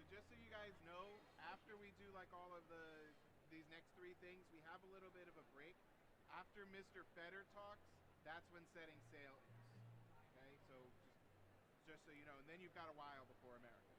Just so you guys know, after we do like all of these next three things, we have a little bit of a break. After Mr. Fetter talks, that's when setting sail is. Okay, so just so you know, and then you've got a while before America.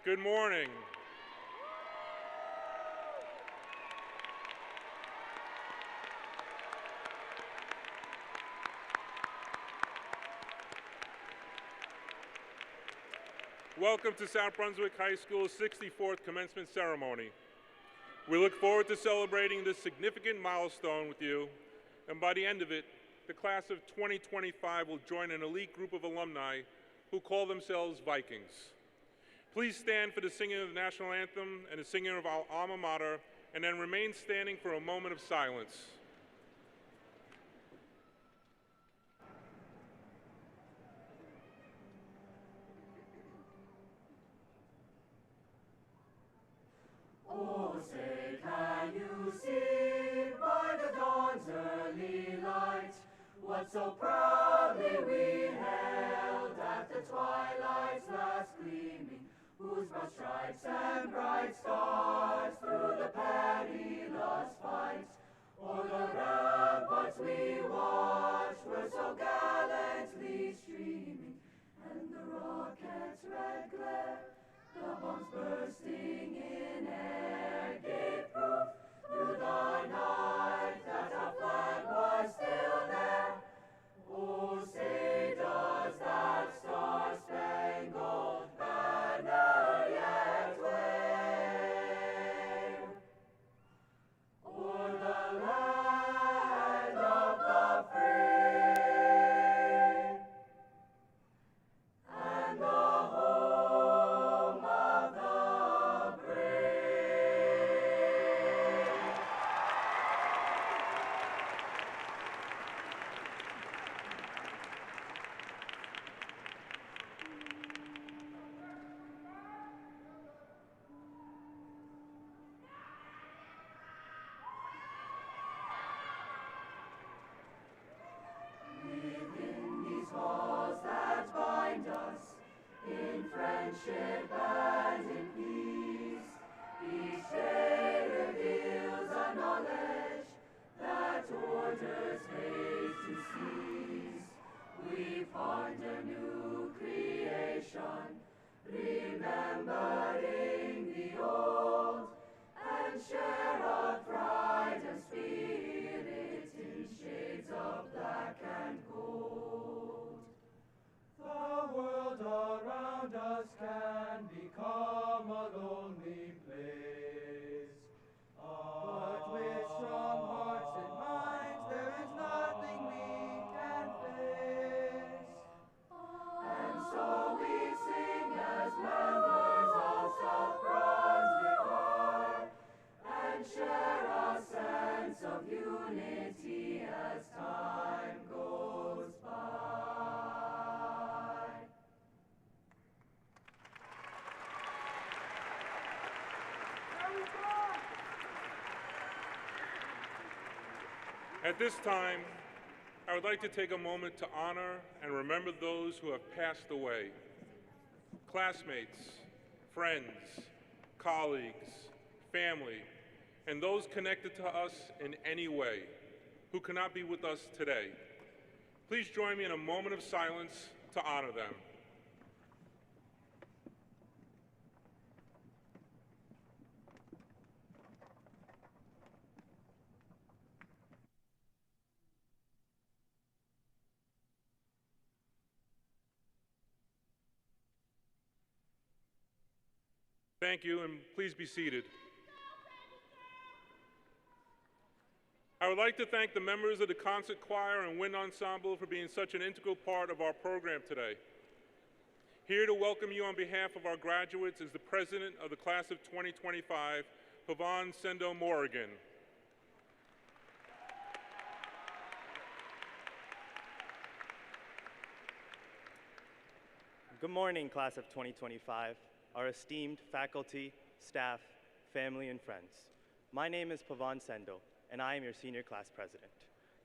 Good morning. Welcome to South Brunswick High School's 64th commencement ceremony. We look forward to celebrating this significant milestone with you, and by the end of it, the class of 2025 will join an elite group of alumni who call themselves Vikings. Please stand for the singing of the national anthem and the singing of our alma mater, and then remain standing for a moment of silence. Oh, say, can you see by the dawn's early light what so proudly we held at the twilight's last gleaming, whose broad stripes and bright stars through the perilous fight o'er the ramparts we watched were so gallantly streaming, and the rocket's red glare, the bombs bursting in air, gave proof through the night that our flag was still there. Oh, say, does that star-spangled banner yet wave o'er the land of the free and the home of the brave? Within these walls that bind us in friendship and in peace, each day reveals a knowledge that orders hate to cease. We ponder new creation, remembering the old, and share our pride and spirit in shades of black and gold. The world around us can become a lonely place, but with strong hearts and minds there is nothing we can face. And so we sing as members of South Brunswick High, and share a sense of unity as time goes by. At this time, I would like to take a moment to honor and remember those who have passed away. Classmates, friends, colleagues, family, and those connected to us in any way who cannot be with us today. Please join me in a moment of silence to honor them. Thank you, and please be seated. I would like to thank the members of the concert choir and wind ensemble for being such an integral part of our program today. Here to welcome you on behalf of our graduates is the president of the class of 2025, Pavan Sendo Morrigan. Good morning, class of 2025, our esteemed faculty, staff, family, and friends. My name is Pavan Sendo, and I am your senior class president.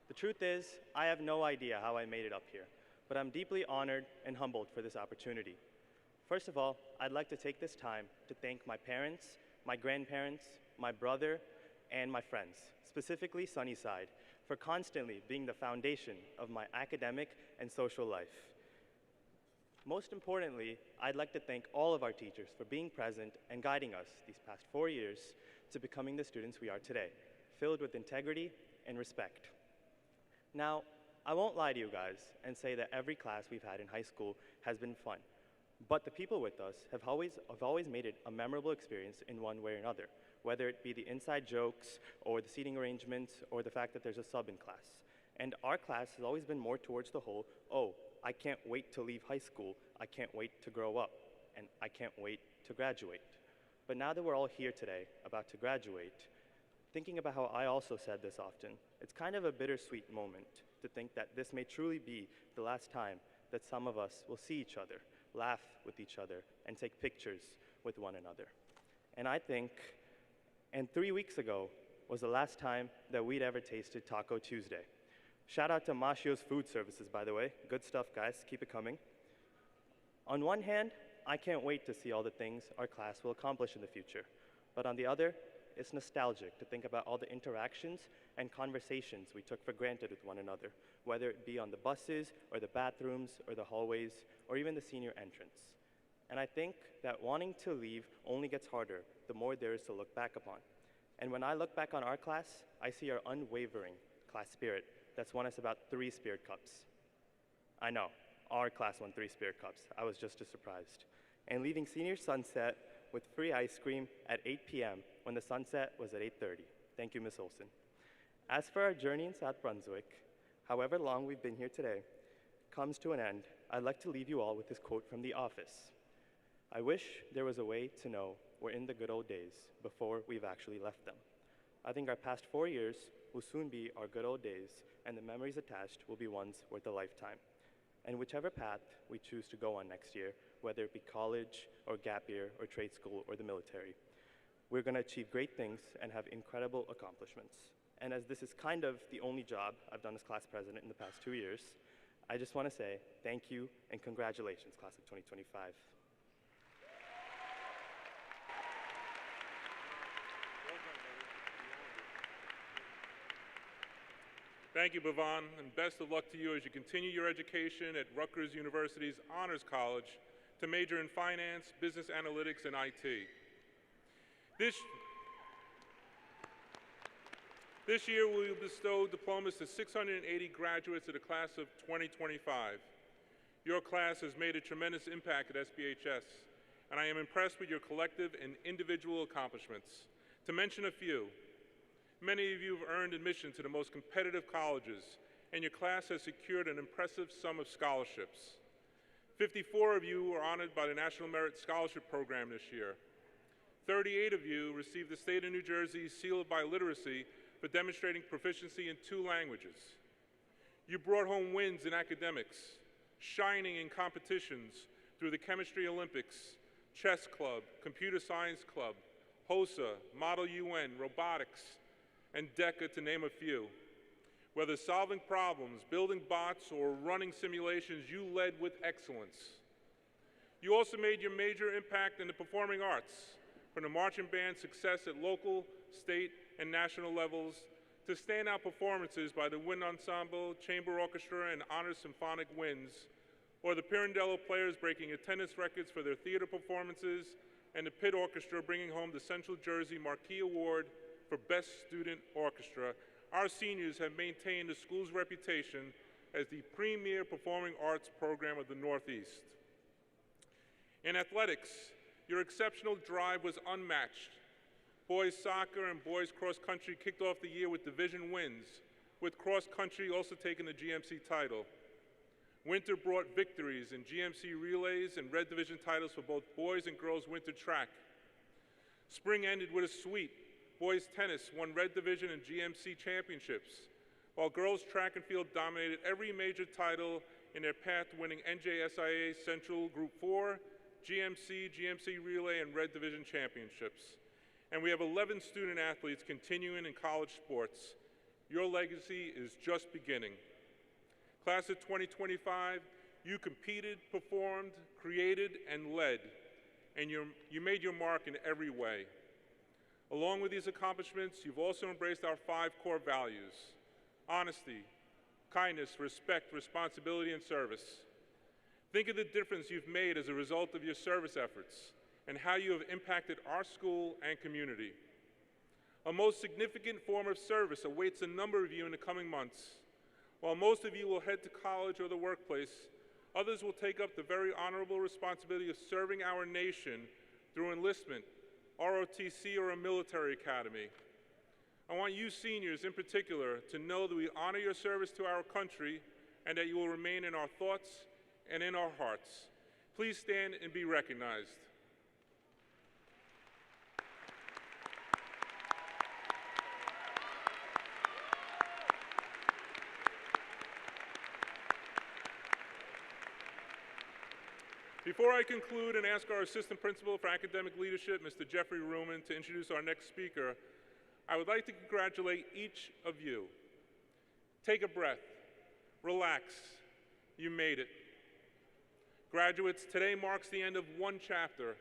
The truth is, I have no idea how I made it up here, but I'm deeply honored and humbled for this opportunity. First of all, I'd like to take this time to thank my parents, my grandparents, my brother, and my friends, specifically Sunnyside, for constantly being the foundation of my academic and social life. Most importantly, I'd like to thank all of our teachers for being present and guiding us these past 4 years to becoming the students we are today, filled with integrity and respect. Now, I won't lie to you guys and say that every class we've had in high school has been fun, but the people with us have always made it a memorable experience in one way or another, whether it be the inside jokes or the seating arrangements or the fact that there's a sub in class. And our class has always been more towards the whole, oh, I can't wait to leave high school, I can't wait to grow up, and I can't wait to graduate. But now that we're all here today, about to graduate, thinking about how I also said this often, it's kind of a bittersweet moment to think that this may truly be the last time that some of us will see each other, laugh with each other, and take pictures with one another. And 3 weeks ago was the last time that we'd ever tasted Taco Tuesday. Shout out to Mashio's Food Services, by the way. Good stuff, guys. Keep it coming. On one hand, I can't wait to see all the things our class will accomplish in the future. But on the other, it's nostalgic to think about all the interactions and conversations we took for granted with one another, whether it be on the buses or the bathrooms or the hallways or even the senior entrance. And I think that wanting to leave only gets harder the more there is to look back upon. And when I look back on our class, I see our unwavering class spirit that's won us about 3 Spirit Cups. I know, our class won 3 Spirit Cups. I was just as surprised. And leaving senior sunset with free ice cream at 8 p.m. when the sunset was at 8:30. Thank you, Ms. Olson. As for our journey in South Brunswick, however long we've been here today comes to an end, I'd like to leave you all with this quote from The Office. I wish there was a way to know we're in the good old days before we've actually left them. I think our past 4 years will soon be our good old days, and the memories attached will be ones worth a lifetime. And whichever path we choose to go on next year, whether it be college or gap year or trade school or the military, we're going to achieve great things and have incredible accomplishments. And as this is kind of the only job I've done as class president in the past 2 years, I just want to say thank you and congratulations, class of 2025. Thank you, Bhavan, and best of luck to you as you continue your education at Rutgers University's Honors College to major in finance, business analytics, and IT. This year, we will bestow diplomas to 680 graduates of the class of 2025. Your class has made a tremendous impact at SPHS, and I am impressed with your collective and individual accomplishments. To mention a few, many of you have earned admission to the most competitive colleges, and your class has secured an impressive sum of scholarships. 54 of you were honored by the National Merit Scholarship Program this year. 38 of you received the State of New Jersey Seal of Biliteracy for demonstrating proficiency in 2 languages. You brought home wins in academics, shining in competitions through the Chemistry Olympics, Chess Club, Computer Science Club, HOSA, Model UN, Robotics, and DECA, to name a few. Whether solving problems, building bots, or running simulations, you led with excellence. You also made your major impact in the performing arts, from the marching band success at local, state, and national levels, to standout performances by the Wind Ensemble, Chamber Orchestra, and Honors Symphonic Winds, or the Pirandello players breaking attendance records for their theater performances, and the Pitt Orchestra bringing home the Central Jersey Marquis Award for Best Student Orchestra. Our seniors have maintained the school's reputation as the premier performing arts program of the Northeast. In athletics, your exceptional drive was unmatched. Boys soccer and boys cross country kicked off the year with division wins, with cross country also taking the GMC title. Winter brought victories in GMC relays and red division titles for both boys and girls winter track. Spring ended with a sweep. Boys tennis won red division and GMC championships, while girls track and field dominated every major title in their path, winning NJSIA Central Group 4, GMC relay, and red division championships. And we have 11 student athletes continuing in college sports. Your legacy is just beginning. Class of 2025, you competed, performed, created, and led, and you made your mark in every way. Along with these accomplishments, you've also embraced our 5 core values: honesty, kindness, respect, responsibility, and service. Think of the difference you've made as a result of your service efforts and how you have impacted our school and community. A most significant form of service awaits a number of you in the coming months. While most of you will head to college or the workplace, others will take up the very honorable responsibility of serving our nation through enlistment, ROTC, or a military academy. I want you seniors in particular to know that we honor your service to our country and that you will remain in our thoughts and in our hearts. Please stand and be recognized. Before I conclude and ask our Assistant Principal for Academic Leadership, Mr. Jeffrey Ruman, to introduce our next speaker, I would like to congratulate each of you. Take a breath, relax, you made it. Graduates, today marks the end of one chapter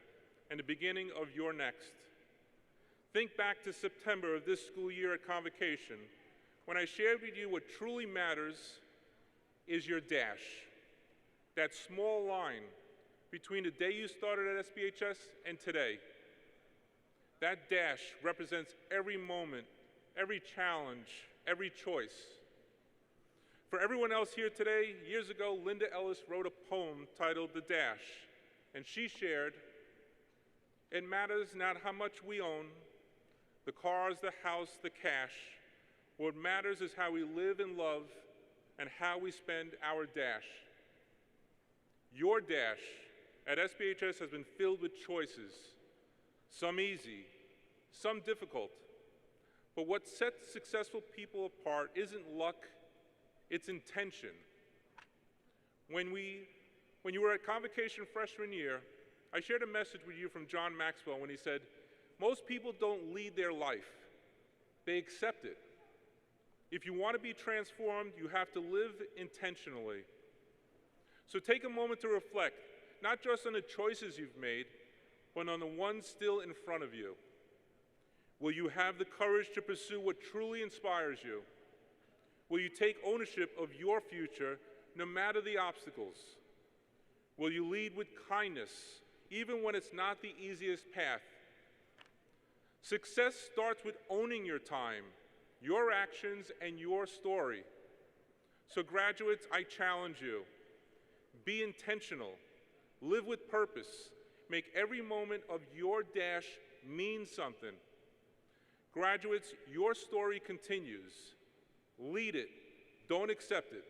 and the beginning of your next. Think back to September of this school year at Convocation, when I shared with you what truly matters is your dash, that small line between the day you started at SPHS and today. That dash represents every moment, every challenge, every choice. For everyone else here today, years ago, Linda Ellis wrote a poem titled The Dash, and she shared, "It matters not how much we own, the cars, the house, the cash. What matters is how we live and love and how we spend our dash." Your dash at SPHS has been filled with choices, some easy, some difficult. But what sets successful people apart isn't luck, it's intention. When you were at Convocation freshman year, I shared a message with you from John Maxwell when he said, "Most people don't lead their life, they accept it. If you want to be transformed, you have to live intentionally." So take a moment to reflect, not just on the choices you've made, but on the ones still in front of you. Will you have the courage to pursue what truly inspires you? Will you take ownership of your future, no matter the obstacles? Will you lead with kindness, even when it's not the easiest path? Success starts with owning your time, your actions, and your story. So graduates, I challenge you. Be intentional. Live with purpose. Make every moment of your dash mean something. Graduates, your story continues. Lead it. Don't accept it.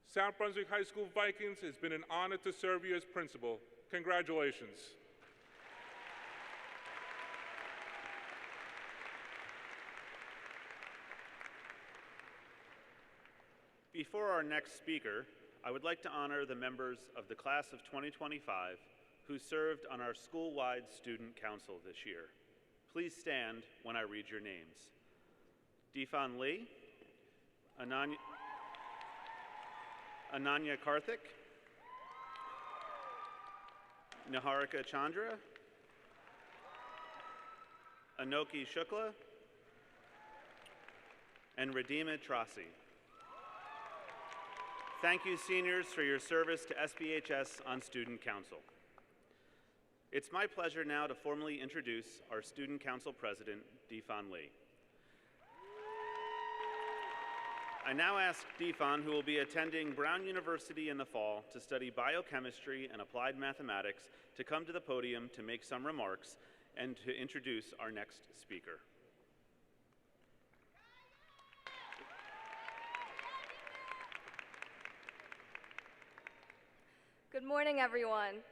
South Brunswick High School Vikings, it's been an honor to serve you as principal. Congratulations. Before our next speaker, I would like to honor the members of the class of 2025 who served on our school-wide student council this year. Please stand when I read your names. Defan Lee, Ananya Karthik, Niharika Chandra, Anoki Shukla, and Radima Trasi. Thank you, seniors, for your service to SPHS on Student Council. It's my pleasure now to formally introduce our Student Council President, Defan Lee. I now ask Defan, who will be attending Brown University in the fall to study biochemistry and applied mathematics, to come to the podium to make some remarks and to introduce our next speaker. Good morning, everyone.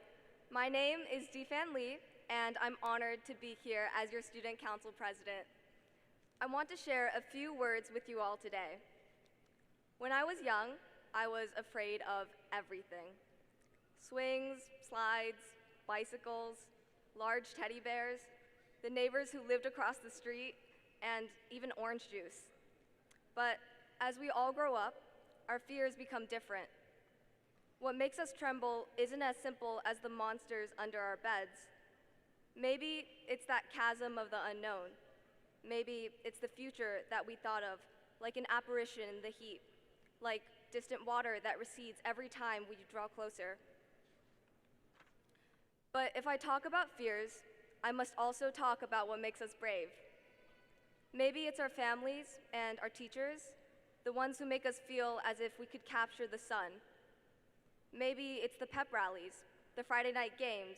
My name is Defan Lee, and I'm honored to be here as your Student Council President. I want to share a few words with you all today. When I was young, I was afraid of everything. Swings, slides, bicycles, large teddy bears, the neighbors who lived across the street, and even orange juice. But as we all grow up, our fears become different. What makes us tremble isn't as simple as the monsters under our beds. Maybe it's that chasm of the unknown. Maybe it's the future that we thought of, like an apparition in the heat, like distant water that recedes every time we draw closer. But if I talk about fears, I must also talk about what makes us brave. Maybe it's our families and our teachers, the ones who make us feel as if we could capture the sun. Maybe it's the pep rallies, the Friday night games,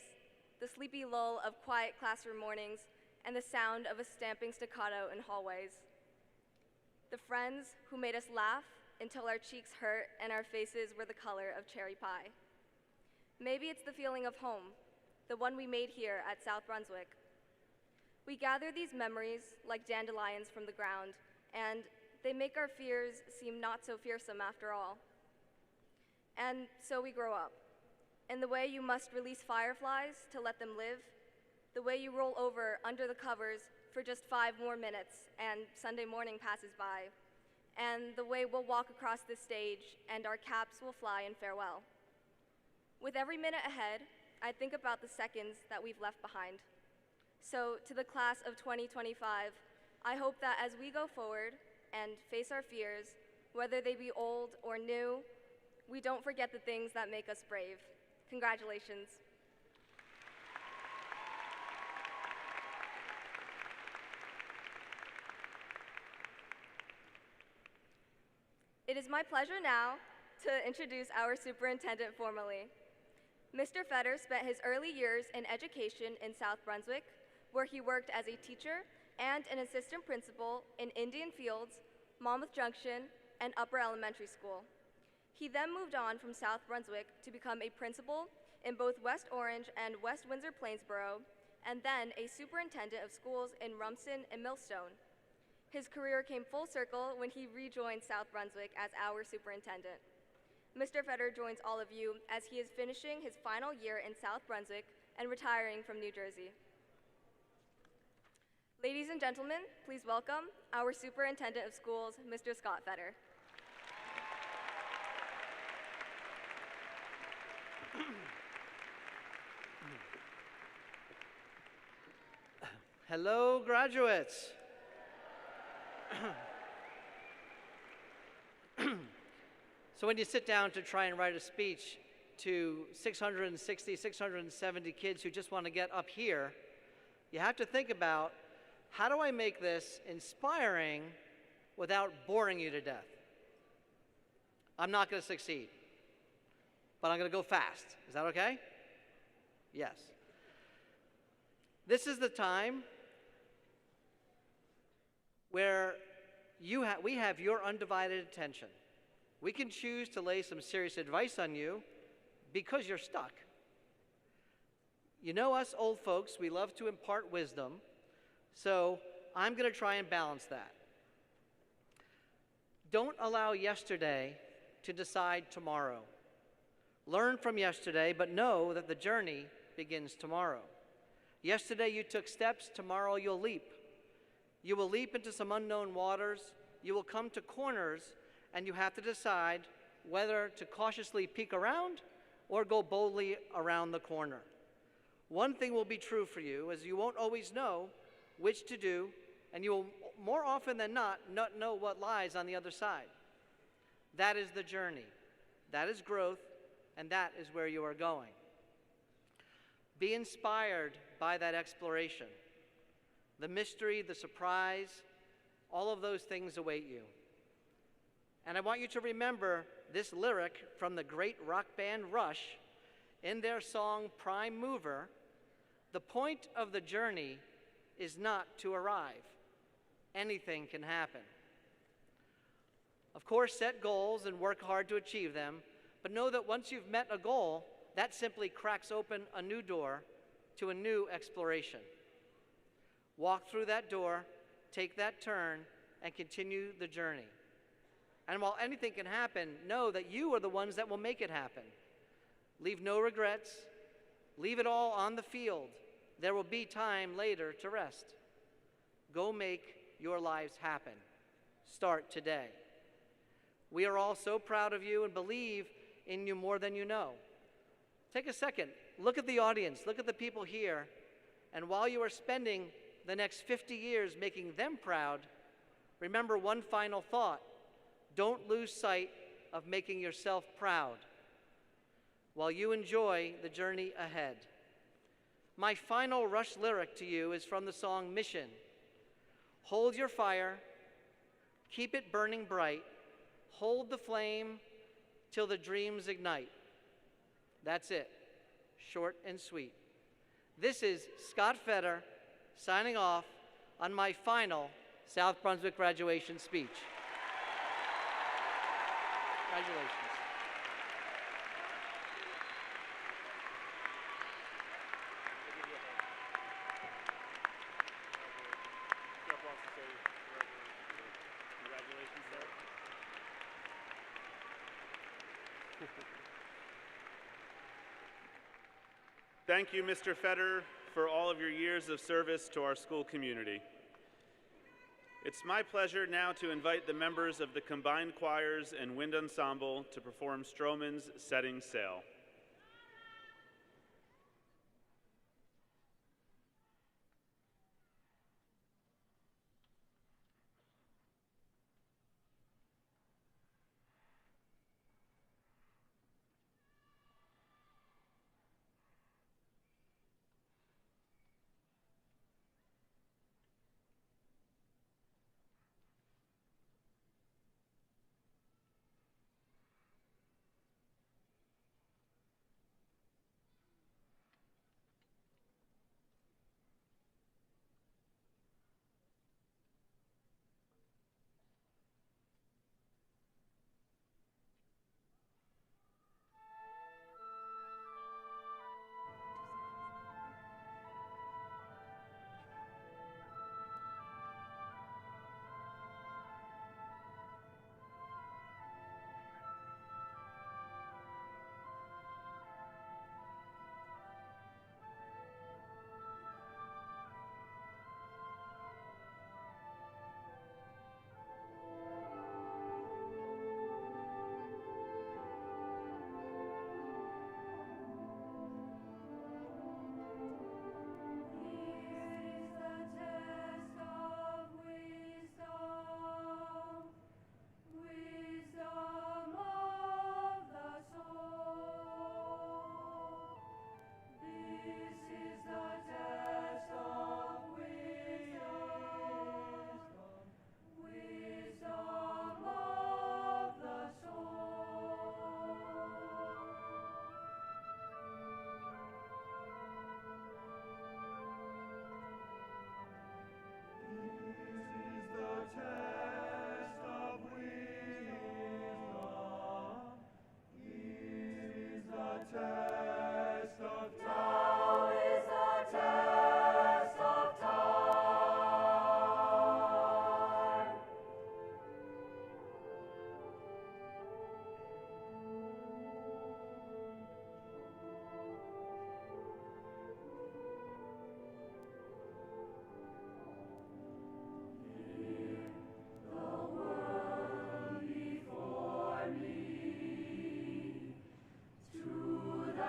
the sleepy lull of quiet classroom mornings, and the sound of a stamping staccato in hallways. The friends who made us laugh until our cheeks hurt and our faces were the color of cherry pie. Maybe it's the feeling of home, the one we made here at South Brunswick. We gather these memories like dandelions from the ground, and they make our fears seem not so fearsome after all. And so we grow up. In the way you must release fireflies to let them live, the way you roll over under the covers for just 5 more minutes and Sunday morning passes by, and the way we'll walk across this stage and our caps will fly in farewell. With every minute ahead, I think about the seconds that we've left behind. So to the class of 2025, I hope that as we go forward and face our fears, whether they be old or new, we don't forget the things that make us brave. Congratulations. It is my pleasure now to introduce our superintendent formally. Mr. Fetter spent his early years in education in South Brunswick, where he worked as a teacher and an assistant principal in Indian Fields, Monmouth Junction, and Upper Elementary School. He then moved on from South Brunswick to become a principal in both West Orange and West Windsor Plainsboro, and then a superintendent of schools in Rumson and Millstone. His career came full circle when he rejoined South Brunswick as our superintendent. Mr. Fetter joins all of you as he is finishing his final year in South Brunswick and retiring from New Jersey. Ladies and gentlemen, please welcome our Superintendent of Schools, Mr. Scott Fetter. Hello, graduates. So when you sit down to try and write a speech to 660, 670 kids who just want to get up here, you have to think about, how do I make this inspiring without boring you to death? I'm not going to succeed, but I'm going to go fast. Is that okay? Yes. This is the time where we have your undivided attention. We can choose to lay some serious advice on you because you're stuck. You know us old folks, we love to impart wisdom, so I'm going to try and balance that. Don't allow yesterday to decide tomorrow. Learn from yesterday, but know that the journey begins tomorrow. Yesterday you took steps, tomorrow you'll leap. You will leap into some unknown waters, you will come to corners, and you have to decide whether to cautiously peek around or go boldly around the corner. One thing will be true for you, is you won't always know which to do, and you will more often than not know what lies on the other side. That is the journey. That is growth, and that is where you are going. Be inspired by that exploration. The mystery, the surprise, all of those things await you. And I want you to remember this lyric from the great rock band Rush in their song Prime Mover. The point of the journey is not to arrive. Anything can happen. Of course, set goals and work hard to achieve them, but know that once you've met a goal, that simply cracks open a new door to a new exploration. Walk through that door, take that turn, and continue the journey. And while anything can happen, know that you are the ones that will make it happen. Leave no regrets. Leave it all on the field. There will be time later to rest. Go make your lives happen. Start today. We are all so proud of you and believe in you more than you know. Take a second. Look at the audience. Look at the people here. And while you are spending the next 50 years making them proud, remember one final thought. Don't lose sight of making yourself proud while you enjoy the journey ahead. My final Rush lyric to you is from the song Mission. Hold your fire, keep it burning bright, hold the flame till the dreams ignite. That's it, short and sweet. This is Scott Fetter signing off on my final South Brunswick graduation speech. Congratulations. Congratulations, sir. Thank you, Mr. Fetter, for all of your years of service to our school community. It's my pleasure now to invite the members of the combined choirs and wind ensemble to perform Stroman's Setting Sail. To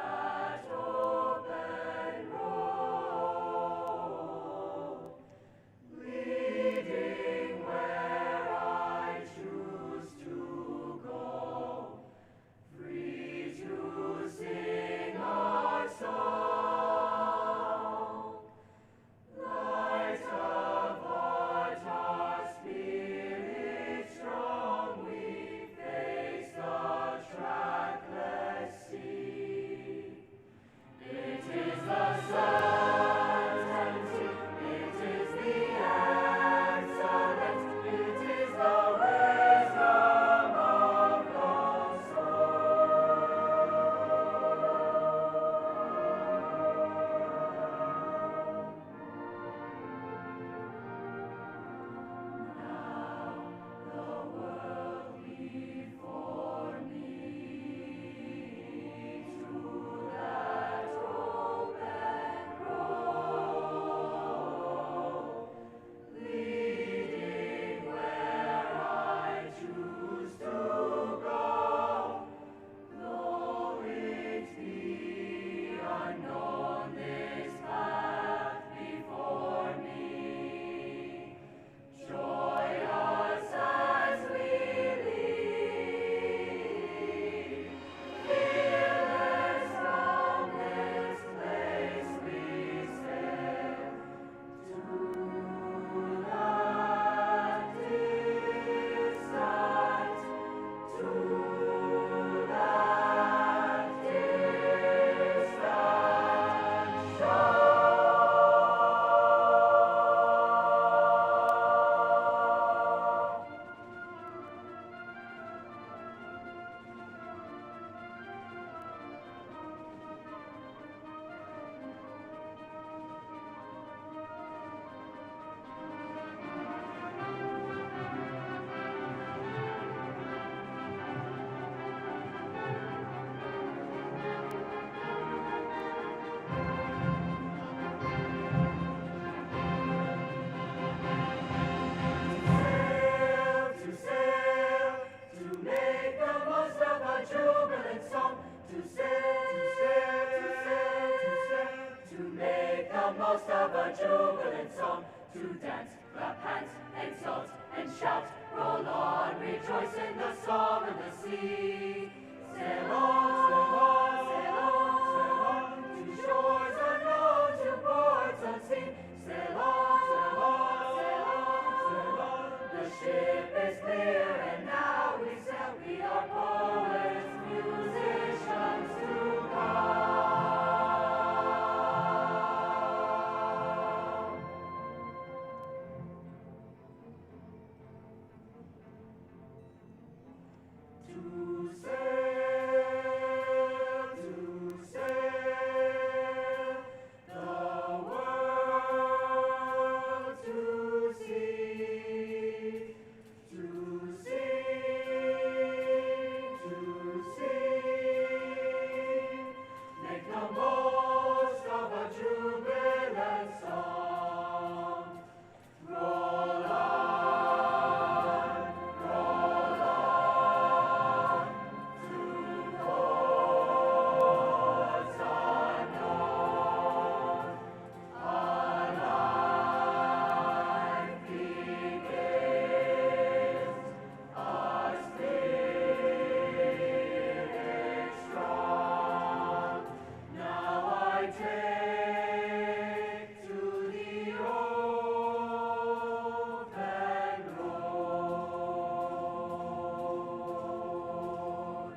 The pant, exult, and shout, roll on, rejoice in the song of the sea. Sail on, sail on, sail on, sail on, to shores unknown, to ports unseen. Sail on, sail on, sail on, sail on. The ship is clear, and now we sail. We are poets, musicians to come. To sail, the world to see, to sing, make the most of a jubilant song. Roll on, roll on, to ports unknown. Our life begins, our spirit strong. Now I take to the open road.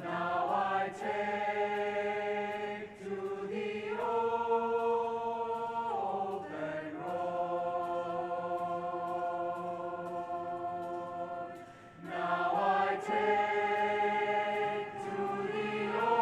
Now I take to the open road. Now I take to the open road.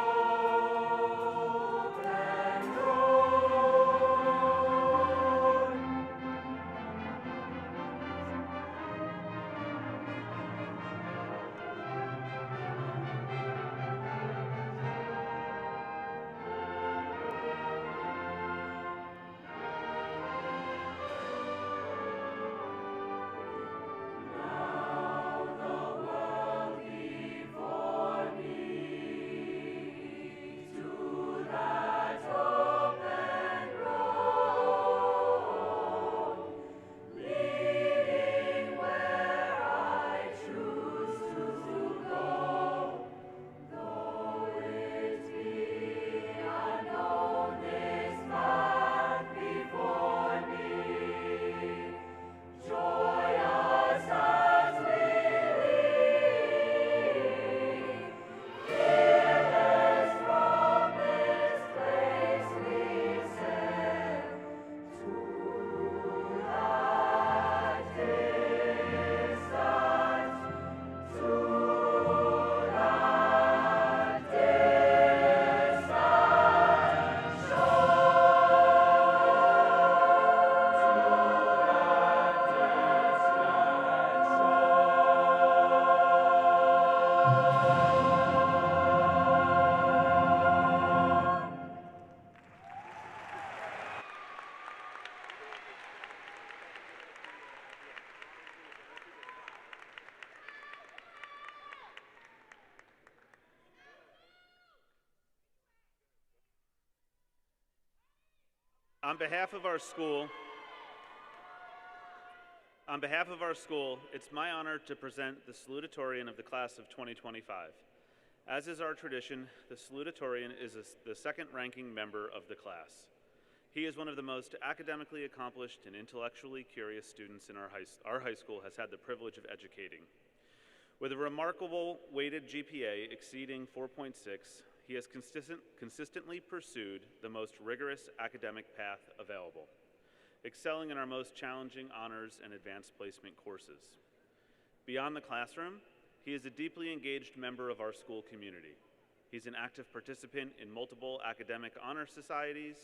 Now the world before me, to that open road, leading where I choose to go, though it be unknown this path before me. Joyous as we leave, fearless from this place we sail to that distant On behalf of our school, it's my honor to present the Salutatorian of the class of 2025. As is our tradition, the Salutatorian is the second-ranking member of the class. He is one of the most academically accomplished and intellectually curious students in our high school has had the privilege of educating. With a remarkable weighted GPA exceeding 4.6, he has consistently pursued the most rigorous academic path available, excelling in our most challenging honors and advanced placement courses. Beyond the classroom, he is a deeply engaged member of our school community. He's an active participant in multiple academic honor societies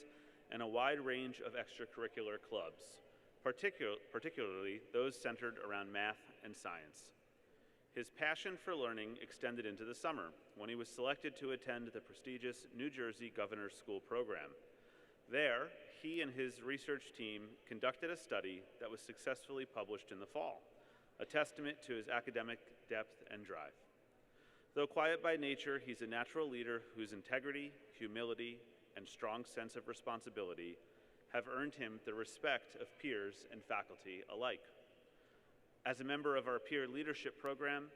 and a wide range of extracurricular clubs, particularly those centered around math and science. His passion for learning extended into the summer, when he was selected to attend the prestigious New Jersey Governor's School program. There, he and his research team conducted a study that was successfully published in the fall, a testament to his academic depth and drive. Though quiet by nature, he's a natural leader whose integrity, humility, and strong sense of responsibility have earned him the respect of peers and faculty alike. As a member of our peer leadership program,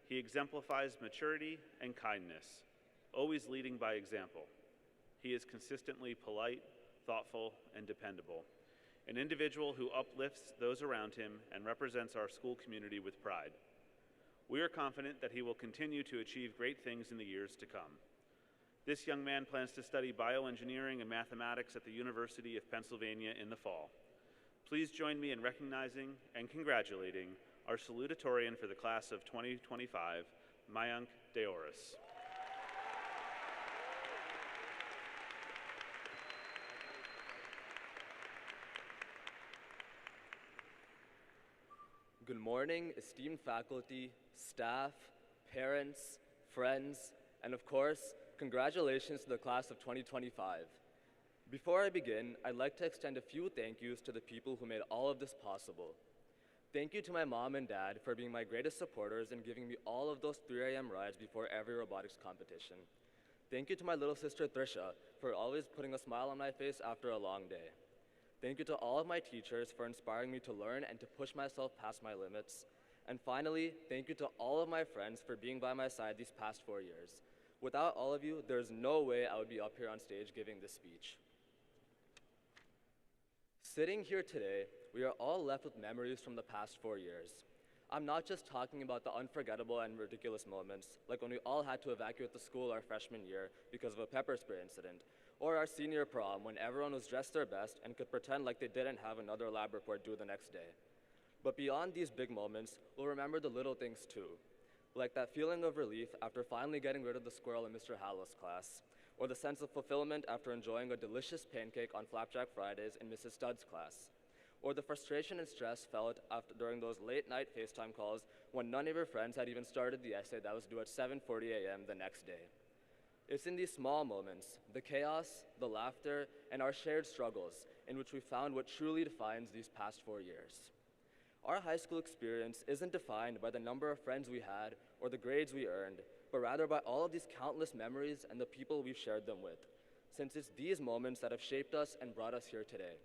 he exemplifies maturity and kindness, always leading by example. He is consistently polite, thoughtful, and dependable, an individual who uplifts those around him and represents our school community with pride. We are confident that he will continue to achieve great things in the years to come. This young man plans to study bioengineering and mathematics at the University of Pennsylvania in the fall. Please join me in recognizing and congratulating our salutatorian for the class of 2025, Mayank Deoris. Good morning, esteemed faculty, staff, parents, friends, and of course, congratulations to the class of 2025. Before I begin, I'd like to extend a few thank yous to the people who made all of this possible. Thank you to my mom and dad for being my greatest supporters and giving me all of those 3 a.m. rides before every robotics competition. Thank you to my little sister Trisha for always putting a smile on my face after a long day. Thank you to all of my teachers for inspiring me to learn and to push myself past my limits. And finally, thank you to all of my friends for being by my side these past 4 years. Without all of you, there's no way I would be up here on stage giving this speech. Sitting here today, we are all left with memories from the past 4 years. I'm not just talking about the unforgettable and ridiculous moments, like when we all had to evacuate the school our freshman year because of a pepper spray incident, or our senior prom when everyone was dressed their best and could pretend like they didn't have another lab report due the next day. But beyond these big moments, we'll remember the little things too, like that feeling of relief after finally getting rid of the squirrel in Mr. Hallow's class, or the sense of fulfillment after enjoying a delicious pancake on Flapjack Fridays in Mrs. Studd's class, or the frustration and stress felt during those late-night FaceTime calls when none of your friends had even started the essay that was due at 7:40 a.m. the next day. It's in these small moments, the chaos, the laughter, and our shared struggles, in which we found what truly defines these past 4 years. Our high school experience isn't defined by the number of friends we had or the grades we earned, but rather by all of these countless memories and the people we've shared them with, since it's these moments that have shaped us and brought us here today.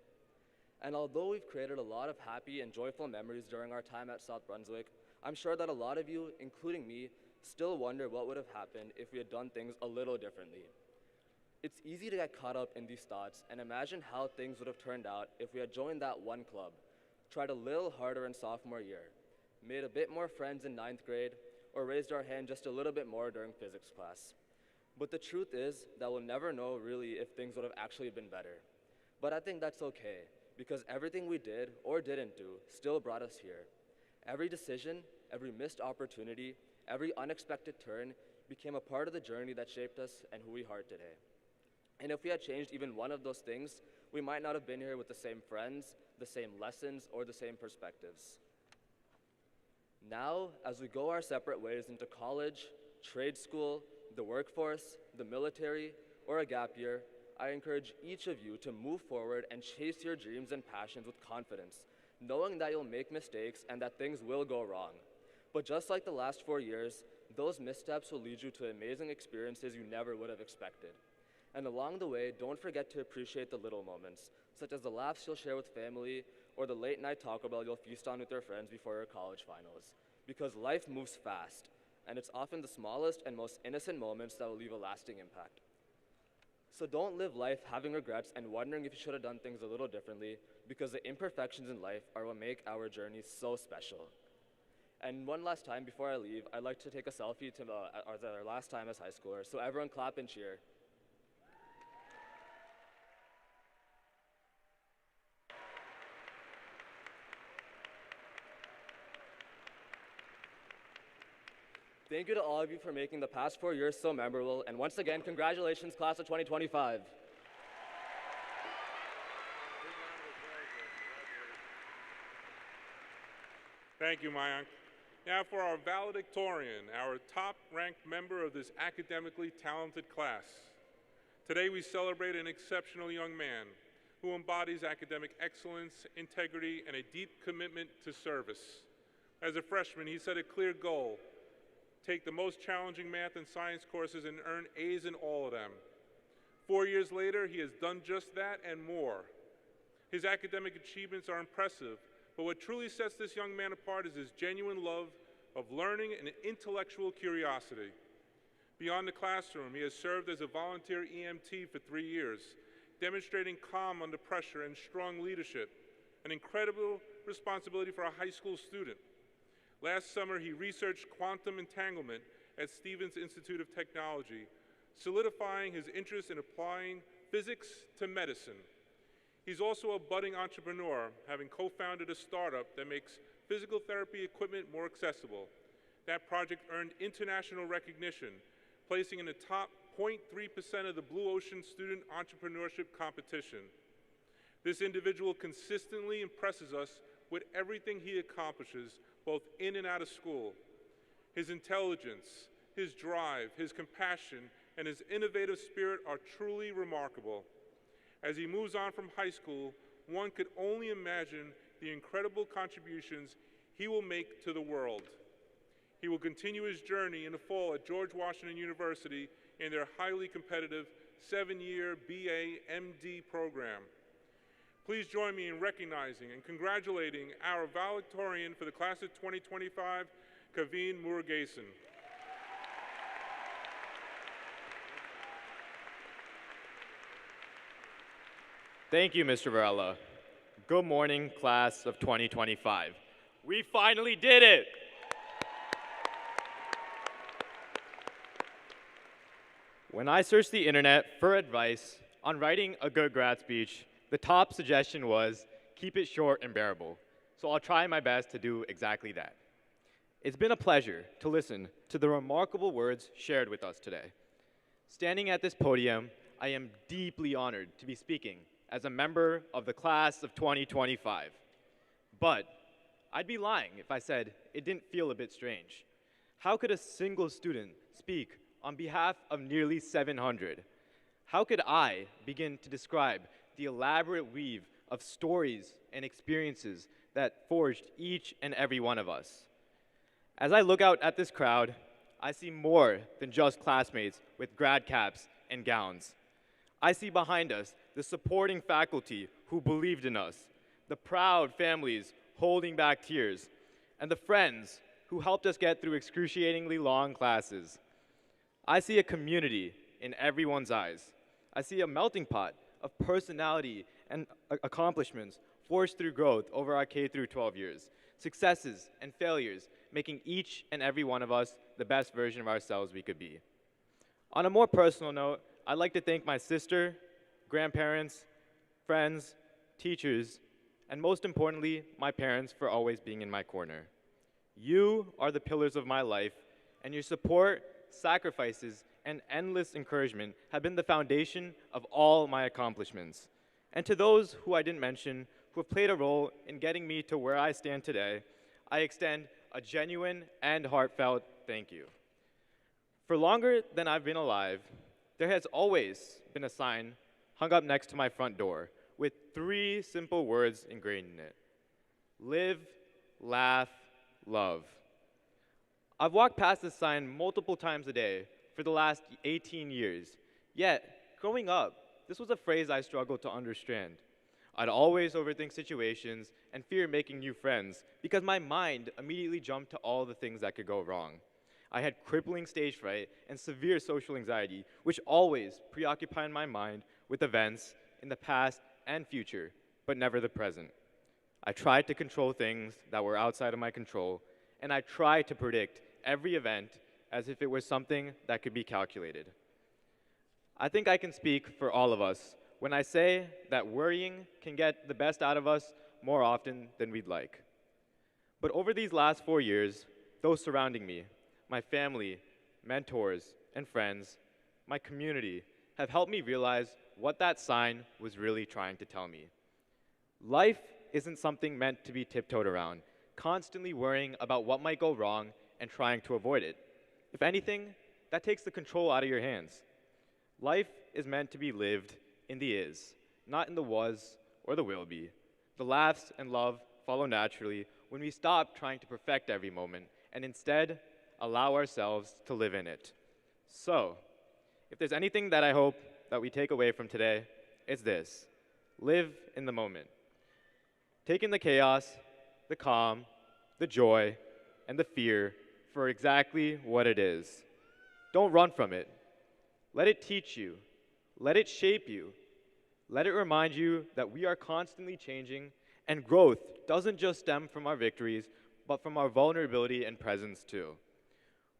And although we've created a lot of happy and joyful memories during our time at South Brunswick, I'm sure that a lot of you, including me, still wonder what would have happened if we had done things a little differently. It's easy to get caught up in these thoughts and imagine how things would have turned out if we had joined that one club, tried a little harder in sophomore year, made a bit more friends in 9th grade, or raised our hand just a little bit more during physics class. But the truth is that we'll never know really if things would have actually been better. But I think that's okay, because everything we did or didn't do still brought us here. Every decision, every missed opportunity, every unexpected turn became a part of the journey that shaped us and who we are today. And if we had changed even one of those things, we might not have been here with the same friends, the same lessons, or the same perspectives. Now, as we go our separate ways into college, trade school, the workforce, the military, or a gap year, I encourage each of you to move forward and chase your dreams and passions with confidence, knowing that you'll make mistakes and that things will go wrong. But just like the last 4 years, those missteps will lead you to amazing experiences you never would have expected. And along the way, don't forget to appreciate the little moments, such as the laughs you'll share with family or the late night Taco Bell you'll feast on with your friends before your college finals. Because life moves fast, and it's often the smallest and most innocent moments that will leave a lasting impact. So don't live life having regrets and wondering if you should have done things a little differently, because the imperfections in life are what make our journey so special. And one last time before I leave, I'd like to take a selfie to our last time as high schoolers, so everyone clap and cheer. Thank you to all of you for making the past 4 years so memorable, and once again, congratulations, class of 2025. Thank you, Mayank. Now for our valedictorian, our top-ranked member of this academically talented class. Today we celebrate an exceptional young man who embodies academic excellence, integrity, and a deep commitment to service. As a freshman, he set a clear goal: take the most challenging math and science courses and earn A's in all of them. 4 years later, he has done just that and more. His academic achievements are impressive, but what truly sets this young man apart is his genuine love of learning and intellectual curiosity. Beyond the classroom, he has served as a volunteer EMT for 3 years, demonstrating calm under pressure and strong leadership, an incredible responsibility for a high school student. Last summer, he researched quantum entanglement at Stevens Institute of Technology, solidifying his interest in applying physics to medicine. He's also a budding entrepreneur, having co-founded a startup that makes physical therapy equipment more accessible. That project earned international recognition, placing in the top 0.3% of the Blue Ocean Student Entrepreneurship Competition. This individual consistently impresses us with everything he accomplishes, both in and out of school. His intelligence, his drive, his compassion, and his innovative spirit are truly remarkable. As he moves on from high school, one could only imagine the incredible contributions he will make to the world. He will continue his journey in the fall at George Washington University in their highly competitive 7-year BA MD program. Please join me in recognizing and congratulating our valedictorian for the class of 2025, Kaveen Murugesan. Thank you, Mr. Varela. Good morning, class of 2025. We finally did it! When I searched the internet for advice on writing a good grad speech, the top suggestion was keep it short and bearable. So I'll try my best to do exactly that. It's been a pleasure to listen to the remarkable words shared with us today. Standing at this podium, I am deeply honored to be speaking as a member of the class of 2025. But I'd be lying if I said it didn't feel a bit strange. How could a single student speak on behalf of nearly 700? How could I begin to describe the elaborate weave of stories and experiences that forged each and every one of us? As I look out at this crowd, I see more than just classmates with grad caps and gowns. I see behind us the supporting faculty who believed in us, the proud families holding back tears, and the friends who helped us get through excruciatingly long classes. I see a community in everyone's eyes. I see a melting pot of personality and accomplishments forged through growth over our K through 12 years, successes and failures, making each and every one of us the best version of ourselves we could be. On a more personal note, I'd like to thank my sister, grandparents, friends, teachers, and most importantly, my parents for always being in my corner. You are the pillars of my life, and your support, sacrifices, and endless encouragement have been the foundation of all my accomplishments. And to those who I didn't mention, who have played a role in getting me to where I stand today, I extend a genuine and heartfelt thank you. For longer than I've been alive, there has always been a sign hung up next to my front door with 3 simple words ingrained in it: live, laugh, love. I've walked past this sign multiple times a day for the last 18 years, yet growing up, this was a phrase I struggled to understand. I'd always overthink situations and fear making new friends because my mind immediately jumped to all the things that could go wrong. I had crippling stage fright and severe social anxiety, which always preoccupied my mind with events in the past and future, but never the present. I tried to control things that were outside of my control, and I tried to predict every event as if it was something that could be calculated. I think I can speak for all of us when I say that worrying can get the best out of us more often than we'd like. But over these last 4 years, those surrounding me, my family, mentors, and friends, my community, have helped me realize what that sign was really trying to tell me. Life isn't something meant to be tiptoed around, constantly worrying about what might go wrong and trying to avoid it. If anything, that takes the control out of your hands. Life is meant to be lived in the is, not in the was or the will be. The laughs and love follow naturally when we stop trying to perfect every moment and instead allow ourselves to live in it. So, if there's anything that I hope that we take away from today, it's this: live in the moment. taking the chaos, the calm, the joy, and the fear for exactly what it is. Don't run from it. Let it teach you. Let it shape you. Let it remind you that we are constantly changing, and growth doesn't just stem from our victories, but from our vulnerability and presence too.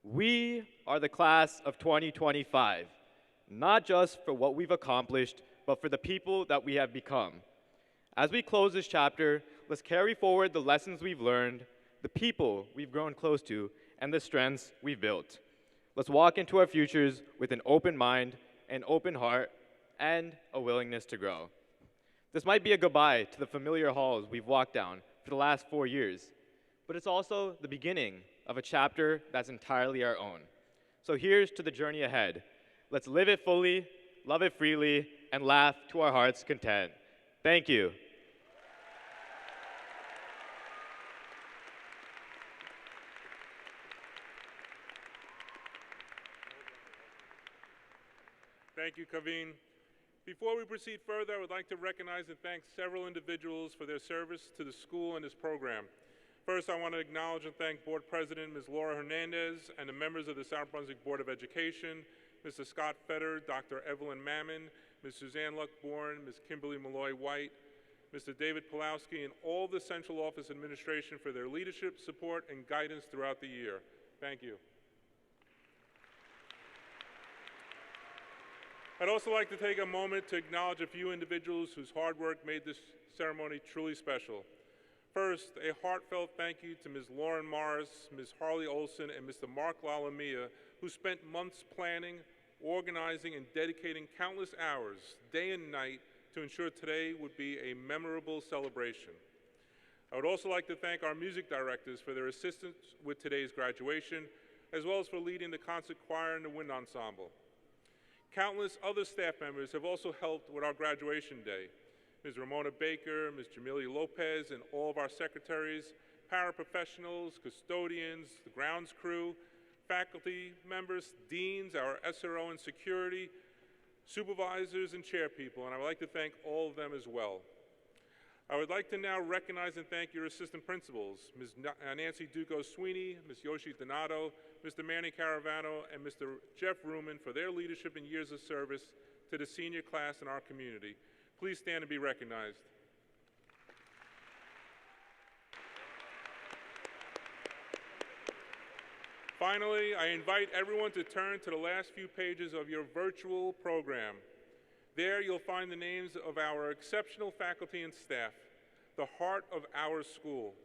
We are the class of 2025, not just for what we've accomplished, but for the people that we have become. As we close this chapter, let's carry forward the lessons we've learned, the people we've grown close to, and the strengths we've built. Let's walk into our futures with an open mind, an open heart, and a willingness to grow. This might be a goodbye to the familiar halls we've walked down for the last 4 years, but it's also the beginning of a chapter that's entirely our own. So here's to the journey ahead. Let's live it fully, love it freely, and laugh to our heart's content. Thank you. Thank you, Kaveen. Before we proceed further, I would like to recognize and thank several individuals for their service to the school and this program. First, I want to acknowledge and thank Board President Ms. Laura Hernandez and the members of the South Brunswick Board of Education, Mr. Scott Fetter, Dr. Evelyn Mammon, Ms. Suzanne Luckborn, Ms. Kimberly Malloy White, Mr. David Pulowski, and all the Central Office administration for their leadership, support, and guidance throughout the year. Thank you. I'd also like to take a moment to acknowledge a few individuals whose hard work made this ceremony truly special. First, a heartfelt thank you to Ms. Lauren Morris, Ms. Harley Olson, and Mr. Mark Lalamia, who spent months planning, organizing, and dedicating countless hours, day and night, to ensure today would be a memorable celebration. I would also like to thank our music directors for their assistance with today's graduation, as well as for leading the concert choir and the wind ensemble. Countless other staff members have also helped with our graduation day. Ms. Ramona Baker, Ms. Jamelia Lopez, and all of our secretaries, paraprofessionals, custodians, the grounds crew, faculty members, deans, our SRO and security, supervisors, and chairpeople, and I would like to thank all of them as well. I would like to now recognize and thank your assistant principals, Ms. Nancy Duco-Sweeney, Ms. Yoshi Donato, Mr. Manny Caravano, and Mr. Jeff Ruman for their leadership and years of service to the senior class in our community. Please stand and be recognized. Finally, I invite everyone to turn to the last few pages of your virtual program. There you'll find the names of our exceptional faculty and staff, the heart of our school,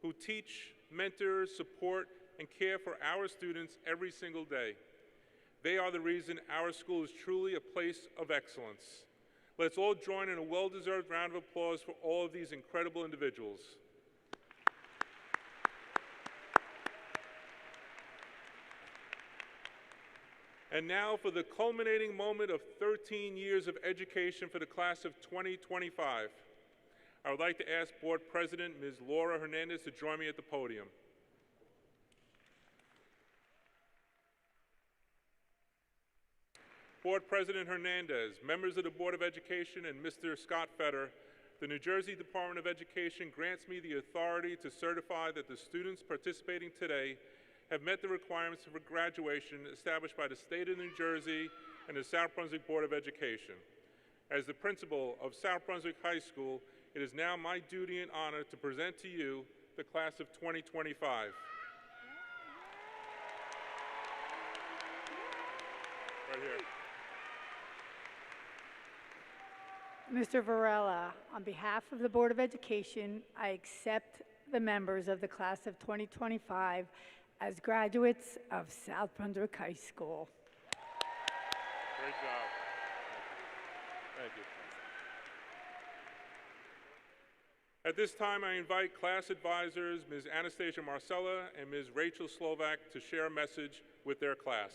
who teach, mentor, support, and care for our students every single day. They are the reason our school is truly a place of excellence. Let's all join in a well-deserved round of applause for all of these incredible individuals. And now for the culminating moment of 13 years of education for the class of 2025. I would like to ask Board President Ms. Laura Hernandez to join me at the podium. Board President Hernandez, members of the Board of Education, and Mr. Scott Fetter, the New Jersey Department of Education grants me the authority to certify that the students participating today have met the requirements for graduation established by the state of New Jersey and the South Brunswick Board of Education. As the principal of South Brunswick High School, it is now my duty and honor to present to you the class of 2025. Right here. Mr. Varela, on behalf of the Board of Education, I accept the members of the class of 2025 as graduates of South Brunswick High School. Great job. Thank you. At this time, I invite class advisors, Ms. Anastasia Marcella and Ms. Rachel Slovak, to share a message with their class.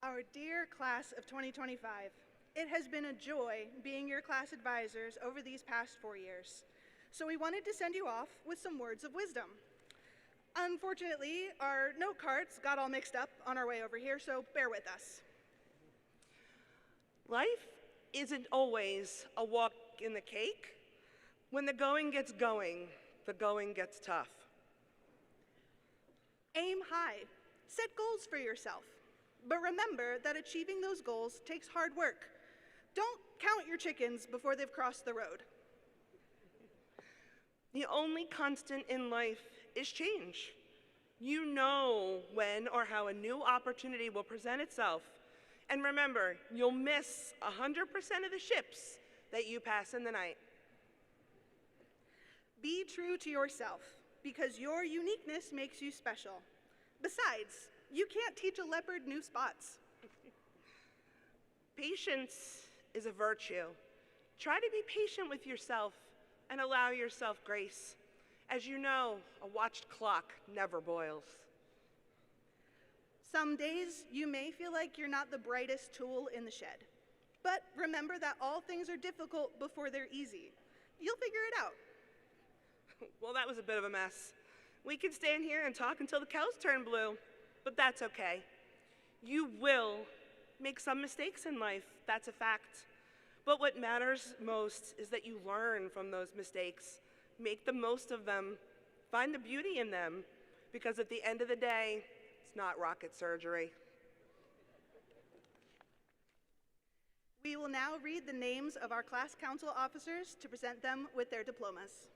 Our dear class of 2025, it has been a joy being your class advisors over these past 4 years. So we wanted to send you off with some words of wisdom. Unfortunately, our note cards got all mixed up on our way over here, so bear with us. Life isn't always a walk in the cake. When the going gets going, the going gets tough. Aim high. Set goals for yourself. But remember that achieving those goals takes hard work. Don't count your chickens before they've crossed the road. The only constant in life is change. You know when or how a new opportunity will present itself. And remember, you'll miss 100% of the ships that you pass in the night. Be true to yourself, because your uniqueness makes you special. Besides, you can't teach a leopard new spots. Patience is a virtue. Try to be patient with yourself and allow yourself grace. As you know, a watched clock never boils. Some days you may feel like you're not the brightest tool in the shed. But remember that all things are difficult before they're easy. You'll figure it out. Well, that was a bit of a mess. We could stand here and talk until the cows turn blue, but that's okay. You will make some mistakes in life, that's a fact. But what matters most is that you learn from those mistakes, make the most of them, find the beauty in them, because at the end of the day, it's not rocket surgery. We will now read the names of our class council officers to present them with their diplomas.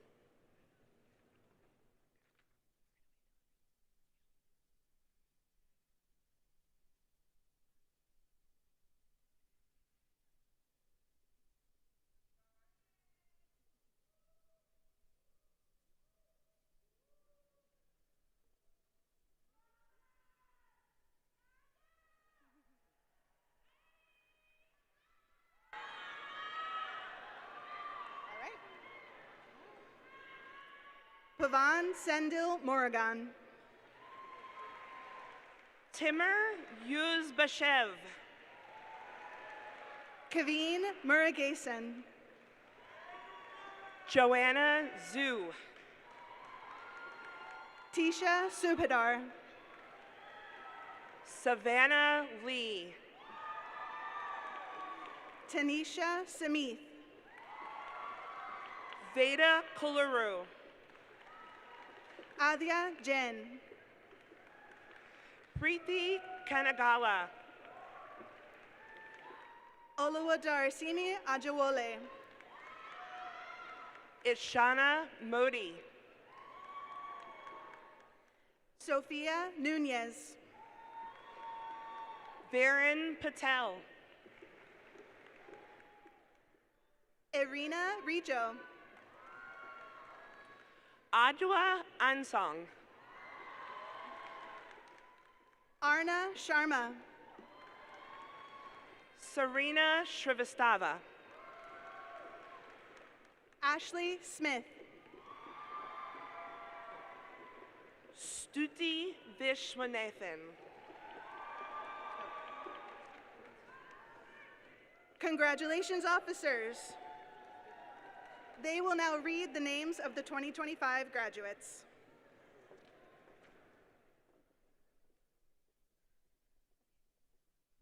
Pavan Sendil Morrigan. Timur Yuzbashev. Kaveen Murugesan. Joanna Zhu. Tisha Subhadar. Savannah Lee. Tanisha Samith. Veda Kuluru. Adya Jain. Preeti Kanagala. Oluwadarsimi Ajawole. Ishana Modi. Sophia Nunez. Viren Patel. Irina Rijo. Adwa Ansong. Arna Sharma. Serena Shrivastava. Ashley Smith. Stuti Vishwanathan. Congratulations, officers. They will now read the names of the 2025 graduates.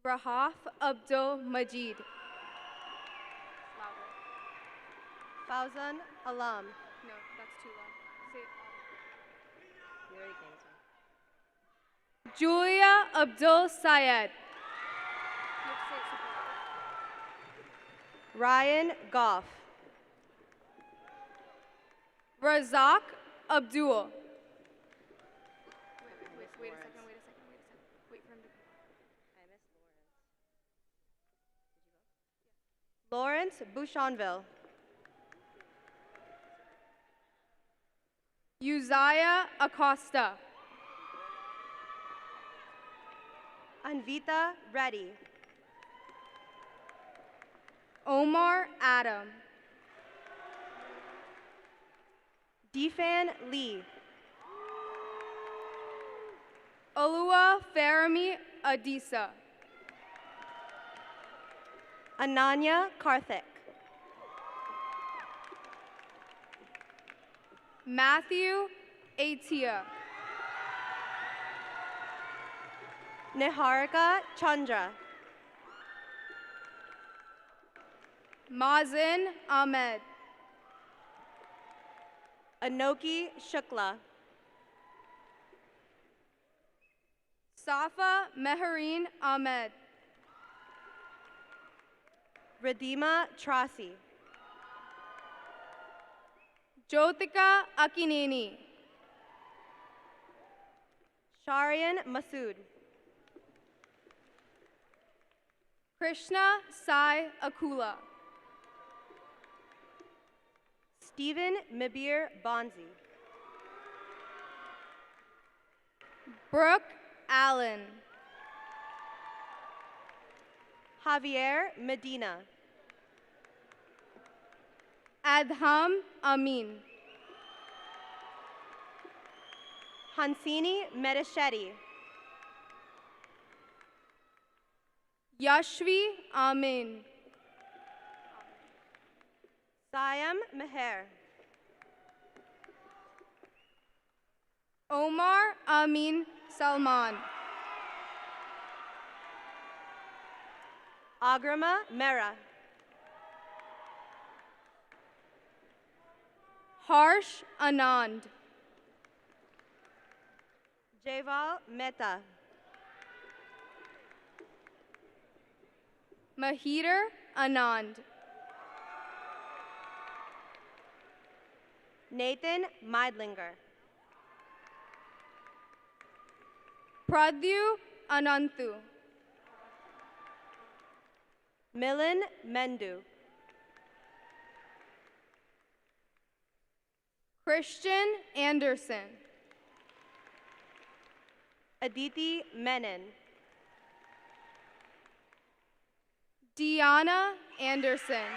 Rahaf Abdul Majid. Fauzan Alam. No, that's too loud. Say it You already came to. Julia Abdul Syed. Ryan Goff. Razak Abdul. Wait a second. Wait for him to. I missed Lawrence. Lawrence Bouchonville. Uzziah Acosta. Anvita Reddy. Omar Adam. Defan Lee. Olua Farami Adisa. Ananya Karthik. Matthew Atia. Niharika Chandra. Mazin Ahmed. Anoki Shukla. Safa Mehreen Ahmed. Radima Trasi. Jyotika Akineni. Sharian Masood. Krishna Sai Akula. Stephen Mibir Bonzi. Brooke Allen. Javier Medina. Adham Amin. Hansini Medeshetti. Yashvi Amin. Siam Meher. Omar Amin Salman. Agrama Mera. Harsh Anand. Jaival Mehta. Mahir Anand. Nathan Meidlinger. Pradyu Ananthu. Milan Mendu. Christian Anderson. Aditi Menon. Deanna Anderson.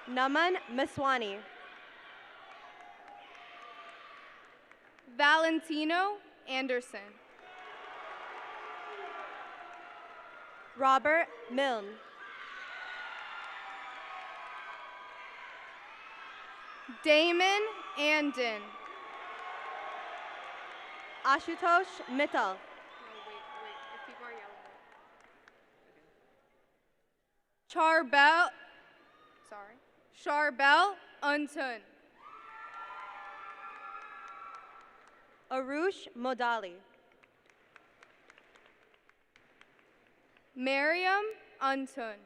Naman Miswani. Valentino Anderson. Robert Milne. Damon Andon. Ashutosh Mittal. Charbel. Charbel Untun. Arush Modali. Miriam Untun.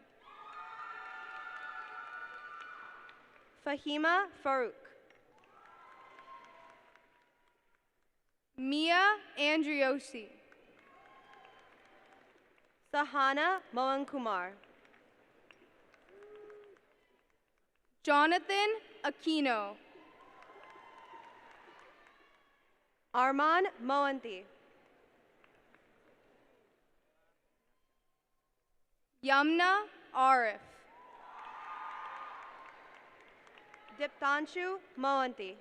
Fahima Farouk. Mia Andriosi. Sahana Mohankumar. Jonathan Aquino. Arman Mohanty. Yamna Arif. Diptanshu Mohanty.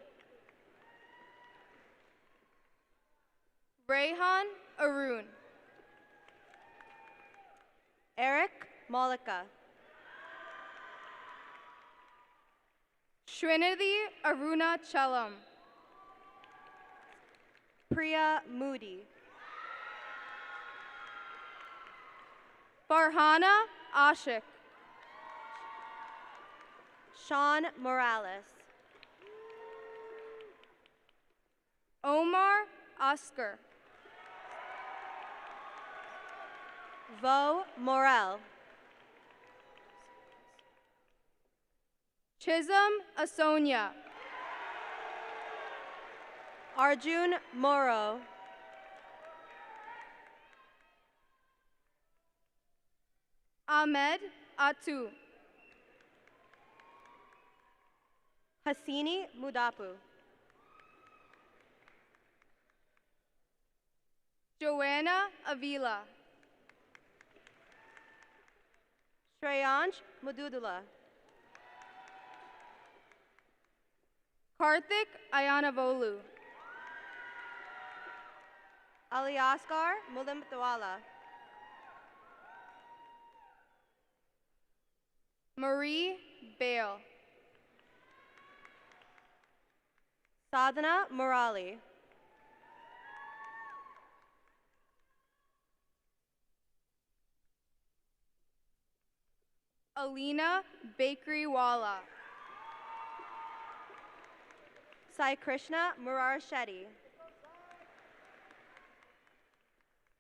Rayhan Arun. Eric Molika. Srinidhi Aruna Chalam. Priya Moody. Farhana Ashik. Sean Morales. Omar Oscar. Vo Morel. Chisholm Asonia. Arjun Moro. Ahmed Atu. Hasini Mudapu. Joanna Avila. Shreyansh Mududula. Karthik Ayanavolu. Aliaskar Mulimtwala. Marie Bale. Sadhana Murali. Alina Bakery-Wala. Sai Krishna Murar Shetty.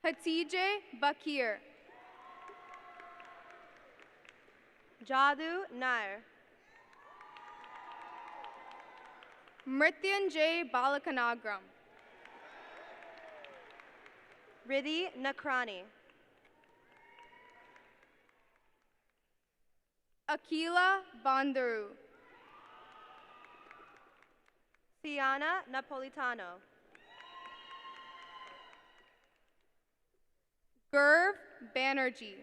Hatije Bakir. Jadu Nair. Mrithyunjay Balakanagram. Riddhi Nakrani. Akila Bandaru. Siana Napolitano. Gurv Banerjee.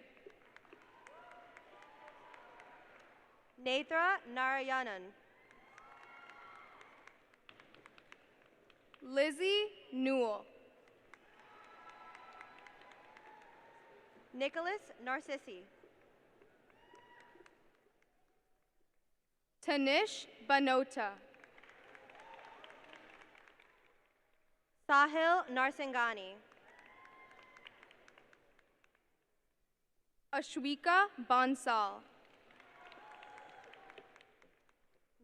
Netra Narayanan. Lizzie Newell. Nicholas Narcissi. Tanish Banota. Sahil Narsingani. Ashwika Bansal.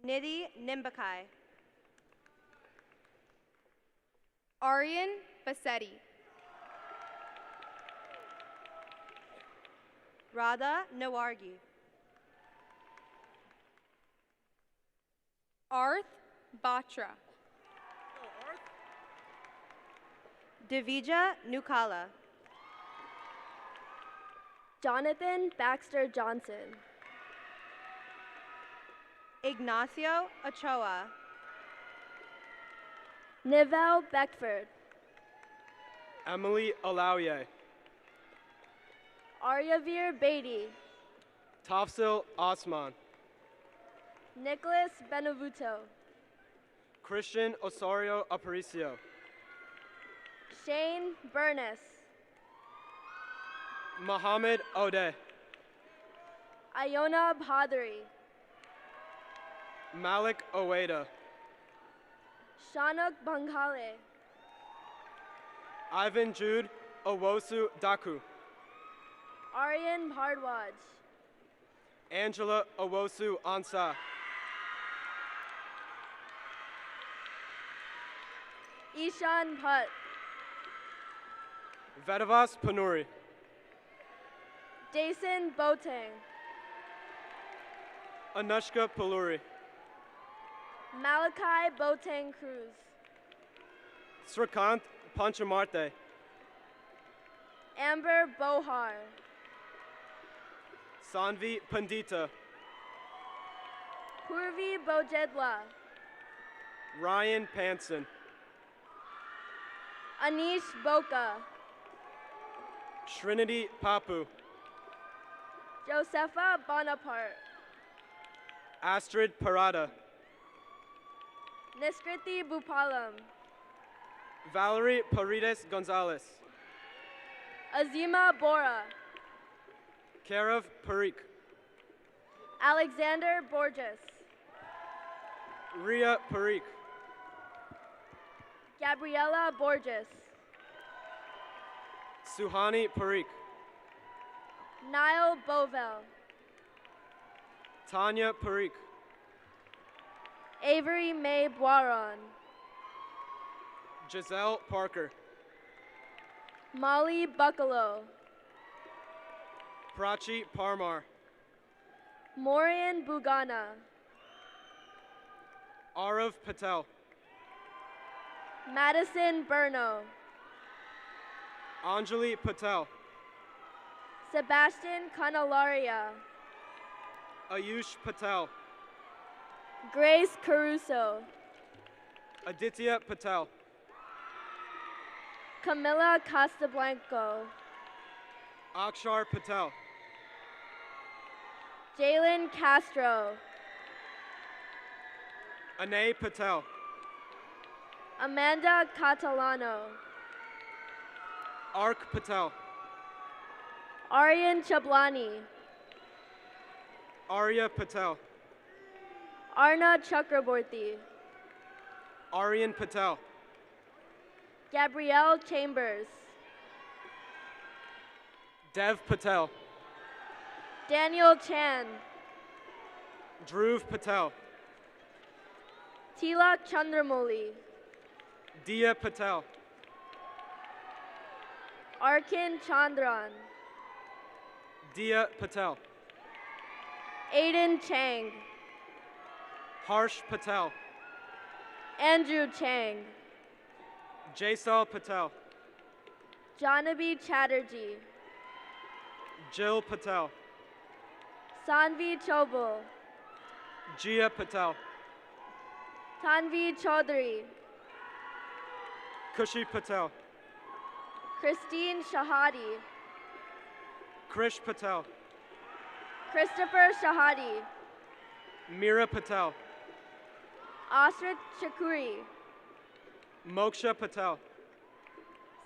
Nidhi Nimbakai. Aryan Basetti. Radha Nawargi. Arth Batra. Divija Nukala. Jonathan Baxter Johnson. Ignacio Ochoa. Nivel Beckford. Emily Alaouye. Aryavir Beatty. Tafsil Osman. Nicholas Benevuto. Christian Osorio Aparicio. Shane Burness. Mohammed Ode. Iona Bhadri. Malik Oweda. Shanuk Bangale. Ivan Jude Owosu Daku. Aryan Bhardwaj. Angela Owosu Ansa. Ishan Putt. Vedavas Panuri. Jason Boateng. Anushka Paluri. Malachi Boateng Cruz. Srikant Panchamarte. Amber Bohar. Sanvi Pandita. Purvi Bojedla. Ryan Panson. Anish Boka. Trinity Papu. Josepha Bonaparte. Astrid Parada. Niskriti Bupalam. Valerie Paredes Gonzalez. Azima Bora. Karev Parikh. Alexander Borges. Ria Parikh. Gabriela Borges. Suhani Parikh. Niall Bovell. Tanya Parikh. Avery May Boiron. Giselle Parker. Molly Buccalo. Prachi Parmar. Maureen Bugana. Arav Patel. Madison Burno. Anjali Patel. Sebastian Canalaria. Ayush Patel. Grace Caruso. Aditya Patel. Camila Castablanco. Akshar Patel. Jalen Castro. Anay Patel. Amanda Catalano. Ark Patel. Aryan Chablani. Arya Patel. Arna Chakraborty. Aryan Patel. Gabrielle Chambers. Dev Patel. Daniel Chan, Dhruv Patel, Tilak Chandramoli, Dia Patel, Arkin Chandran, Dia Patel, Aiden Chang, Harsh Patel, Andrew Chang, Jaisal Patel, Janabi Chatterjee, Jill Patel, Sanvi Chobal, Jia Patel, Tanvi Chaudhary, Kushi Patel, Christine Shahadi, Krish Patel, Christopher Shahadi, Mira Patel, Asrit Chakuri, Moksha Patel,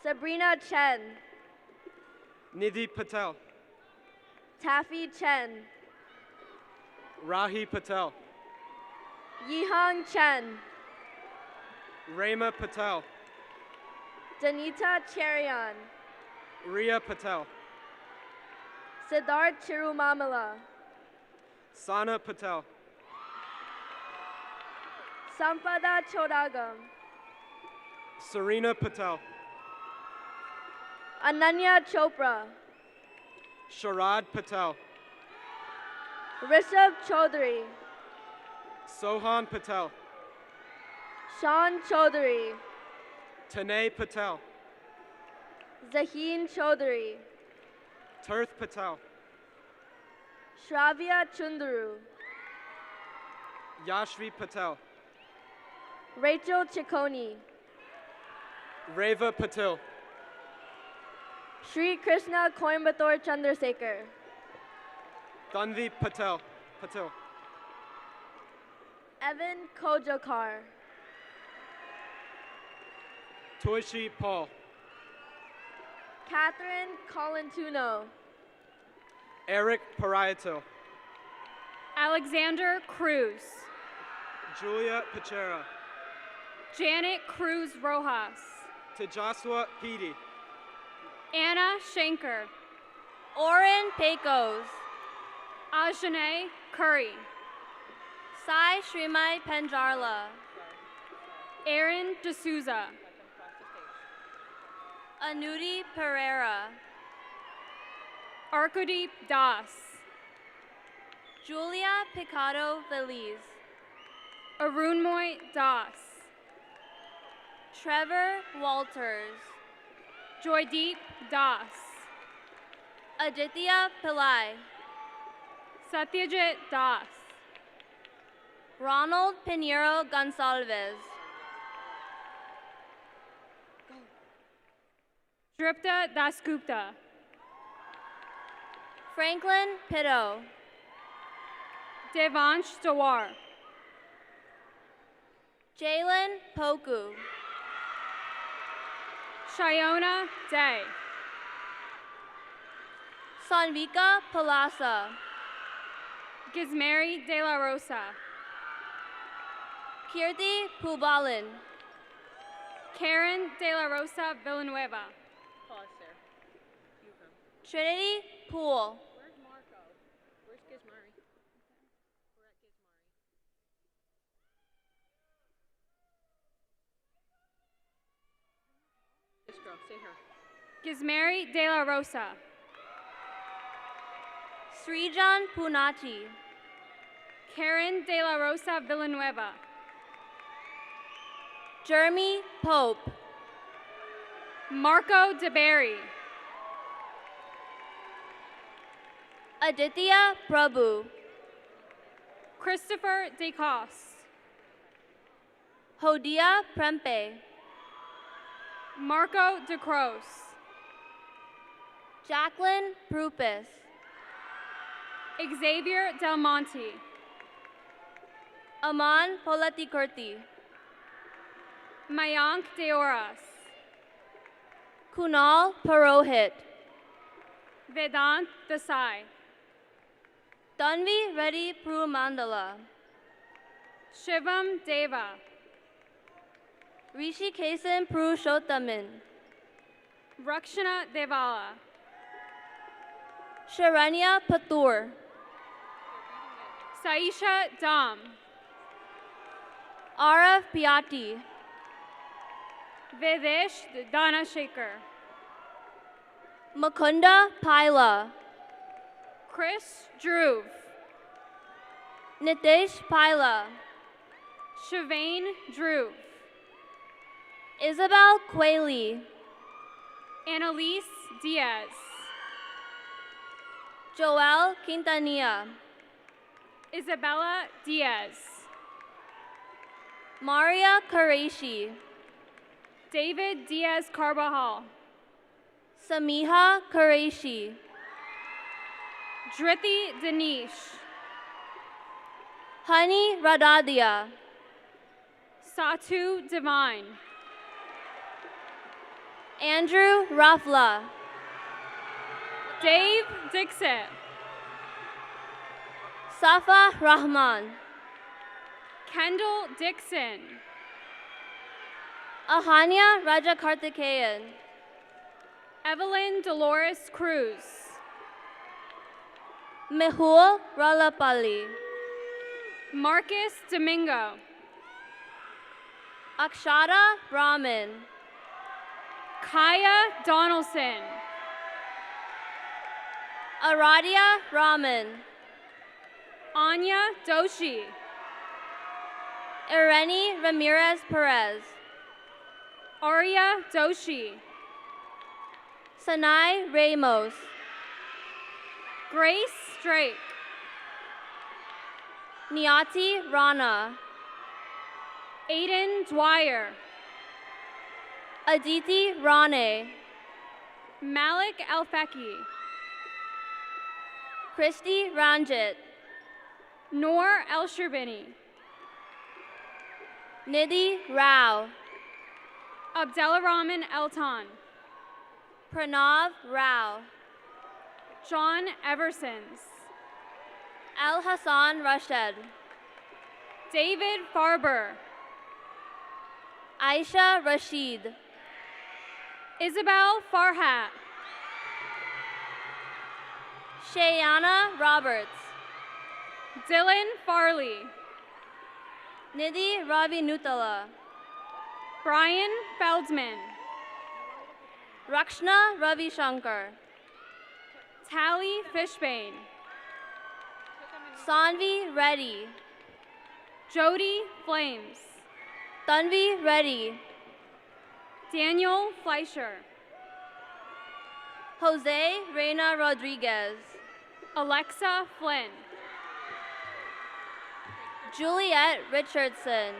Sabrina Chen, Nidhi Patel, Taffy Chen, Rahi Patel, Yihang Chen, Rema Patel, Danita Cherian, Ria Patel, Siddharth Chirumamala, Sana Patel, Sampada Chodagam, Serena Patel, Ananya Chopra, Sharad Patel, Rishabh Chaudhary, Sohan Patel, Sean Chaudhary, Tanay Patel, Zaheen Chaudhary, Tirth Patel, Shravya Chunduru, Yashvi Patel, Rachel Ciccone, Reva Patel, Sri Krishna Coimbatore Chandrasekhar, Tanvi Patel, Evan Kojakar, Toishi Paul, Catherine Colantuno, Eric Parieto, Alexander Cruz, Julia Pachera, Janet Cruz Rojas, Tejaswa Pedi, Anna Shanker, Oren Pecos, Ajane Curry, Sai Srimai Penjarla, Aaron D'Souza, Anuti Pereira, Arkadeep Das, Julia Picado Feliz, Arunmoy Das, Trevor Walters, Joydeep Das, Aditya Pillai, Satyajit Das, Ronald Pinheiro Gonçalves, Dripta Dasgupta, Franklin Pitto, Devansh Dawar, Jalen Poku, Shiona Day, Sanvika Palasa, Gizmary De La Rosa, Kirti Pubalin, Karen De La Rosa Villanueva, Trinity Poole, Where's Marco? Where's Gizmari? We're at Gizmari. This girl, say her. Gizmary De La Rosa, Srijan Punachi, Karen De La Rosa Villanueva, Jeremy Pope, Marco DeBerry, Aditya Prabhu, Christopher DeCoste, Hodia Prempe, Marco DeCros, Jacqueline Prupis, Xavier Del Monte, Aman Polatikurti, Mayank Deoras, Kunal Parohit, Vedant Desai, Tanvi Reddy Prumandala, Shivam Deva, Rishi Kasan Prushottaman, Rakshana Devala, Sharanya Patur. Saisha Dam. Arav Piatti. Videsh Dhanashekhar. Mukunda Paila. Chris Dhruv. Nitesh Paila. Shavain Dhruv. Isabel Quayle. Annalise Diaz. Joel Quintanilla. Isabella Diaz. Maria Qureshi. David Diaz Carbajal. Samiha Qureshi. Dhrithi Dinesh. Honey Radadia. Satu Divine. Andrew Rafla. Dave Dixit. Safa Rahman. Kendall Dixon. Ahanya Rajakarthikeyan. Evelyn Dolores Cruz. Mehul Ralapalli. Marcus Domingo. Akshata Brahman. Kaya Donaldson. Aradia Rahman. Anya Doshi. Irene Ramirez Perez. Arya Doshi. Sanai Ramos. Grace Drake. Niati Rana. Aiden Dwyer. Aditi Rane. Malik Alfeki. Christy Ranjit. Noor Elsherbini. Nidhi Rao. Abdelrahman Elton. Pranav Rao. John Eversons. Al Hassan Rashid. David Farber. Aisha Rashid. Isabel Farhat. Shayana Roberts. Dylan Farley. Nidhi Ravi Nutala. Brian Feldman. Rakshna Ravi Shankar. Tally Fishbane. Sanvi Reddy. Jody Flames. Tanvi Reddy. Daniel Fleischer. Jose Reina Rodriguez. Alexa Flynn. Juliet Richardson.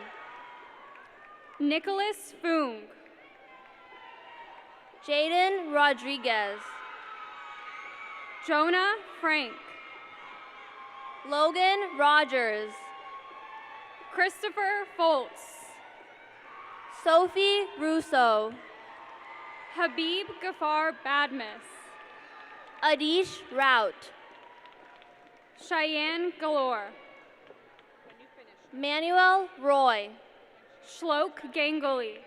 Nicholas Foong. Jaden Rodriguez. Jonah Frank. Logan Rogers. Christopher Foltz. Sophie Russo. Habib Gafar Badmus. Adish Rout. Cheyenne Galore. Manuel Roy. Shlok Ganguly.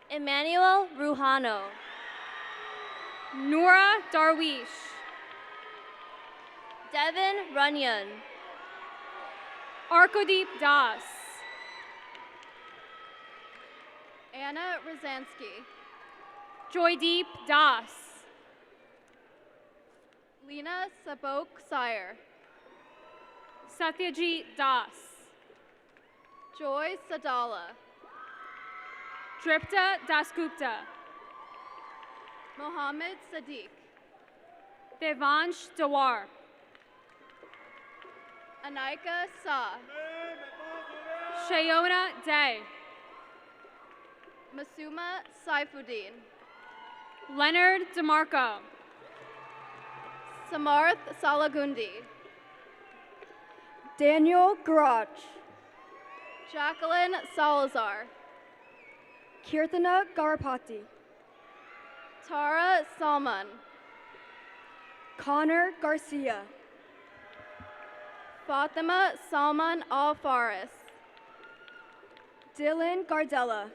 Emmanuel Ruhano. Noura Darwish. Devin Runyon. Arkodeep Das. Anna Rosansky. Joydeep Das. Lena Sabok Sire. Satyajit Das. Joy Sadala. Dripta Dasgupta. Mohammed Sadiq. Devansh Dawar. Anika Sa. Shayona Day. Masuma Saifuddin. Leonard DeMarco. Samarth Salagundi. Daniel Garach. Jacqueline Salazar. Kirtana Garapati. Tara Salman. Connor Garcia. Fatima Salman Al Faris. Dylan Gardella.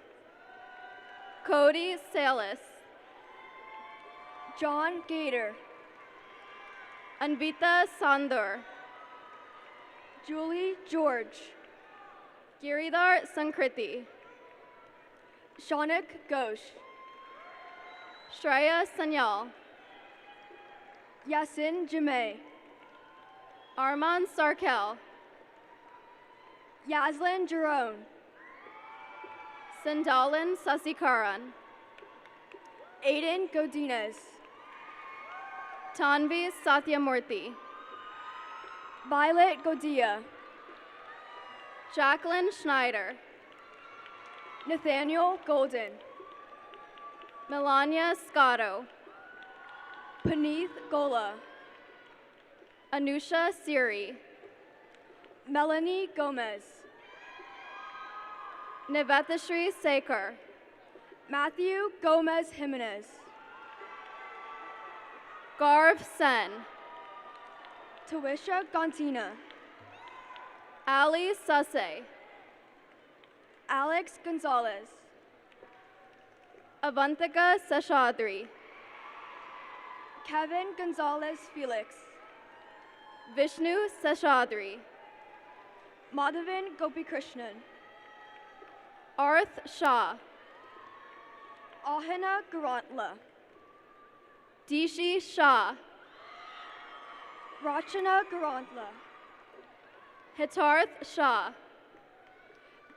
Cody Salis. John Gator. Anvita Sandur, Julie George, Giridhar Sankriti, Shaunak Ghosh, Shreya Sanyal, Yasin Jameh, Arman Sarkel, Yaslin Jerome, Sandalin Sasikaran, Aiden Godinez, Tanvi Satyamurthy, Violet Godia, Jacqueline Schneider, Nathaniel Golden, Melania Scotto, Paneeth Gola, Anusha Siri, Melanie Gomez, Nivetashri Sekar, Matthew Gomez Jimenez, Garv Sen, Tawisha Gontina, Ali Sase, Alex Gonzalez, Avantika Seshadri, Kevin Gonzalez Felix, Vishnu Seshadri, Madhavan Gopikrishnan, Arth Shah, Ahina Garantla, Dishi Shah, Rachana Garantla, Hitarth Shah,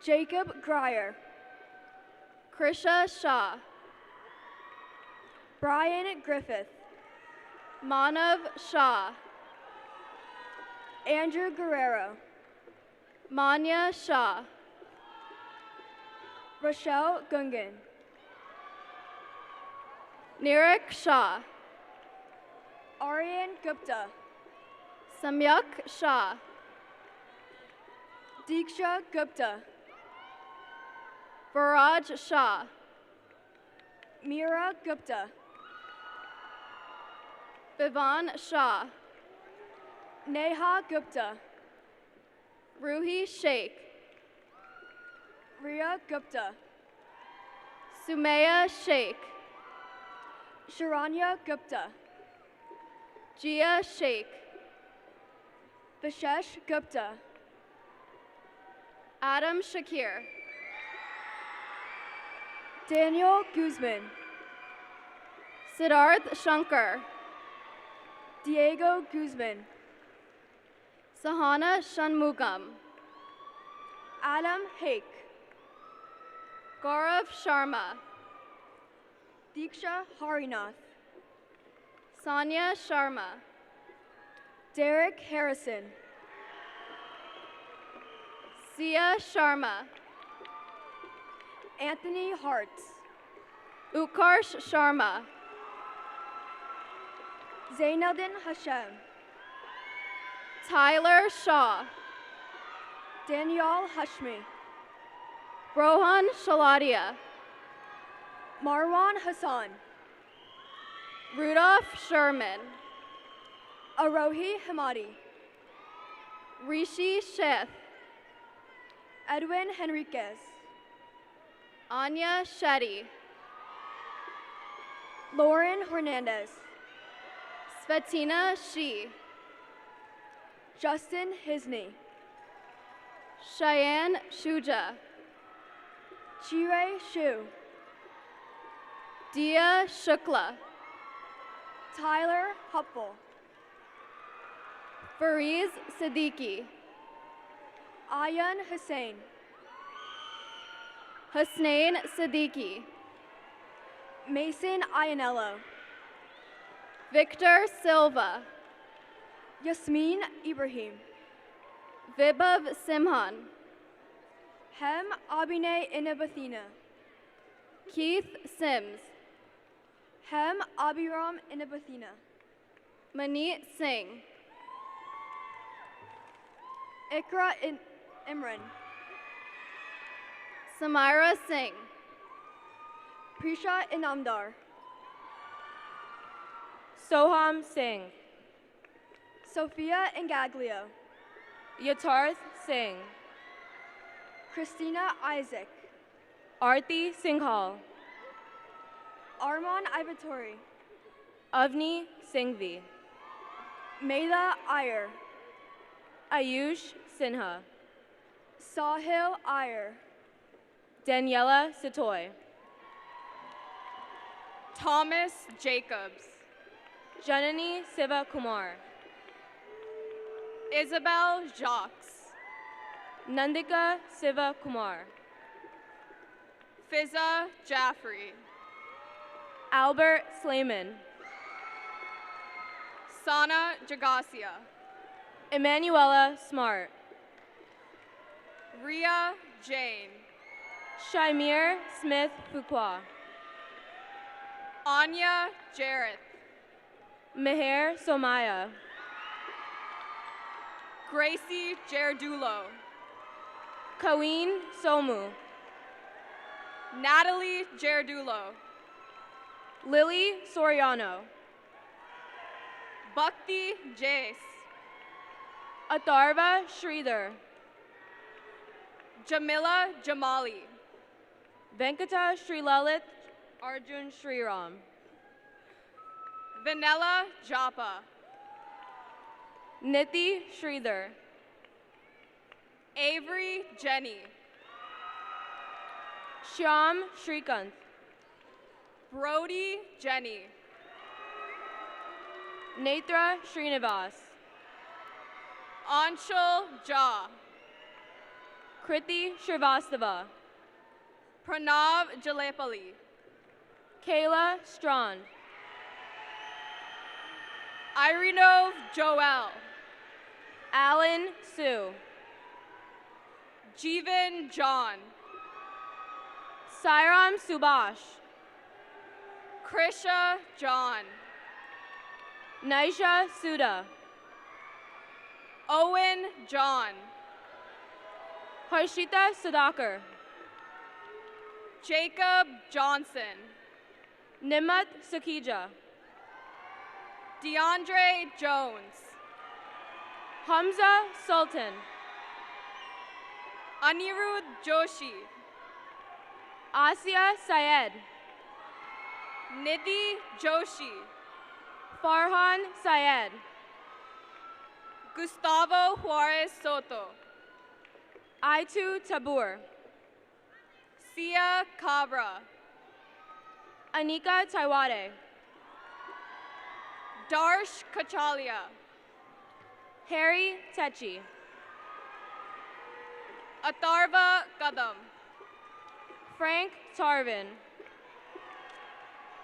Jacob Grier, Krisha Shah, Brian Griffith, Manav Shah, Andrew Guerrero, Manya Shah, Rochelle Gungan, Nirik Shah, Aryan Gupta, Samyak Shah, Diksha Gupta, Viraj Shah, Meera Gupta, Vivan Shah, Neha Gupta, Ruhi Sheikh, Ria Gupta, Sumaya Sheikh, Sharanya Gupta, Jia Sheikh, Vishesh Gupta, Adam Shakir, Daniel Guzman, Siddharth Shankar, Diego Guzman, Sahana Shanmugam, Adam Hake, Gaurav Sharma, Diksha Harinath, Sanya Sharma, Derek Harrison, Sia Sharma, Anthony Hart, Utkarsh Sharma, Zainaldin Hashem, Tyler Shaw, Danielle Hashmi, Rohan Shaladia, Marwan Hassan, Rudolph Sherman, Arohi Hamadi, Rishi Sheth, Edwin Henriquez, Anya Shetty, Lauren Hernandez, Svetina Shi, Justin Hisney, Cheyenne Shuja, Chire Shu, Dia Shukla, Tyler Hupple, Fariz Siddiqui, Ayan Hussein, Husnain Siddiqui, Mason Ianello, Victor Silva, Yasmin Ibrahim, Vibhav Simhan, Hem Abine Inabathina, Keith Sims, Hem Abiram Inabathina, Maneet Singh, Ikra Imran, Samira Singh, Prisha Inamdar, Soham Singh, Sophia Ingaglio, Yatarth Singh, Christina Isaac, Arti Singhal, Arman Ivatori, Avni Singhvi, Mela Iyer. Ayush Sinha. Sahil Iyer. Daniela Satoy. Thomas Jacobs. Janani Siva Kumar. Isabel Jacques. Nandika Siva Kumar. Fiza Jaffrey. Albert Slayman. Sana Jagasia. Emanuela Smart. Ria Jane. Shymir Smith Fuqua. Anya Jarrett. Meher Somaya. Gracie Jardulo. Kaween Somu. Natalie Jardulo. Lily Soriano. Bhakti Jace. Atharva Sridhar. Jamila Jamali. Venkata Srilalit Arjun Sriram. Vanilla Japa. Niti Sridhar. Avery Jenny. Shyam Shrikant. Brody Jenny. Netra Srinivas. Anshul Jha. Kriti Shrivastava. Pranav Jalepali. Kayla Strand. Irinov Joel. Alan Sue. Jeevan John. Sairam Subhash. Krisha John. Naisha Suda. Owen John. Harshita Sudhakar. Jacob Johnson. Nimmat Sakija. DeAndre Jones. Hamza Sultan. Anirudh Joshi. Asia Syed. Nidhi Joshi. Farhan Syed. Gustavo Juarez Soto. Aitu Tabur. Sia Cabra. Anika Taiwade. Darsh Kachalia. Harry Techi. Atharva Kadam. Frank Tarvin.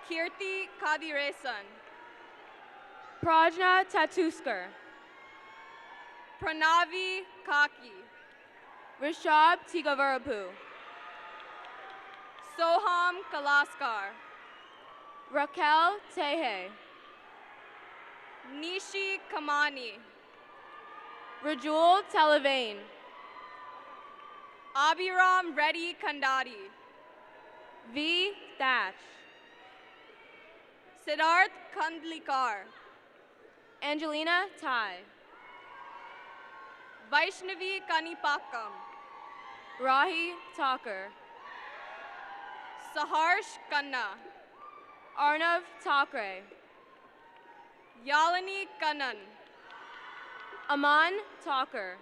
Kirti Kadiresan. Prajna Tatuskar. Pranavi Kaki. Rishab Tigavarapu. Soham Kalaskar. Raquel Tehe. Nishi Kamani. Rajul Televane. Abhiram Reddy Kandadi. V. Thatch. Siddharth Kandlikar. Angelina Tai. Vaishnavi Kanipakam. Rahi Talker. Saharsh Kanna. Arnav Thakre. Yalini Kannan. Aman Talker.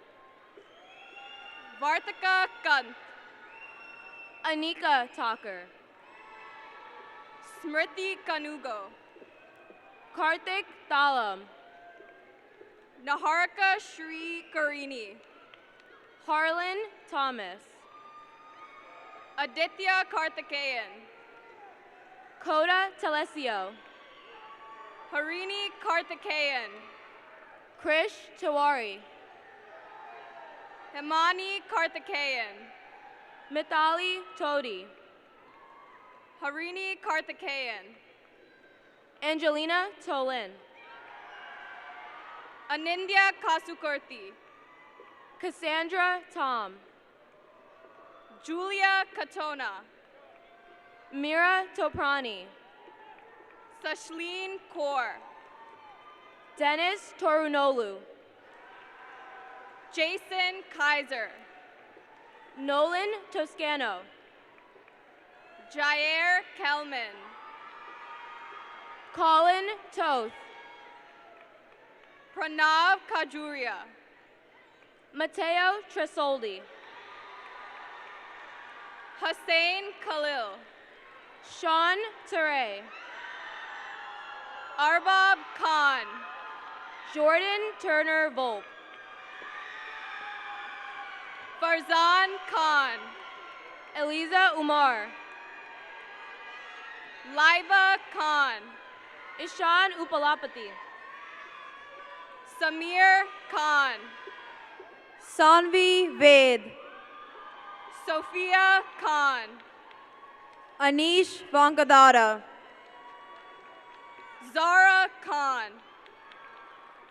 Vartika Kant. Anika Talker. Smriti Kanugo. Karthik Thalam. Naharika Shri Karini. Harlan Thomas. Aditya Karthikeyan. Koda Telesio. Harini Karthikeyan. Krish Tiwari. Himani Karthikeyan. Mithali Todi. Harini Karthikeyan. Angelina Tolin. Anindya Kasukurti. Cassandra Tom. Julia Katona. Mira Toprani. Sashleen Kaur. Dennis Torunolu. Jason Kaiser. Nolan Toscano. Jair Kelman. Colin Toth. Pranav Kajuria. Matteo Tresoldi. Hussein Khalil. Sean Teray. Arbab Khan. Jordan Turner Volpe. Farzan Khan. Eliza Umar. Laiba Khan. Ishan Upalapati. Samir Khan. Sanvi Ved. Sophia Khan. Anish Vankadara. Zara Khan.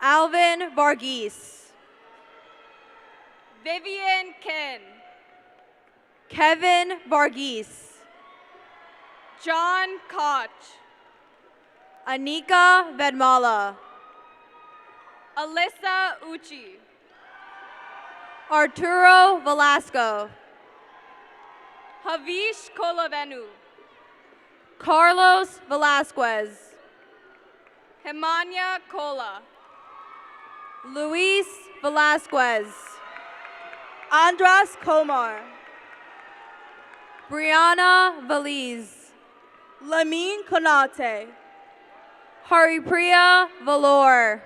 Alvin Varghese. Vivian Kin. Kevin Varghese. John Koch. Anika Vedmala. Alyssa Uchi. Arturo Velasco. Havish Kolavenu. Carlos Velasquez. Himanya Kola. Luis Velasquez. Andras Komar. Brianna Valiz. Lamin Konate. Haripriya Valor.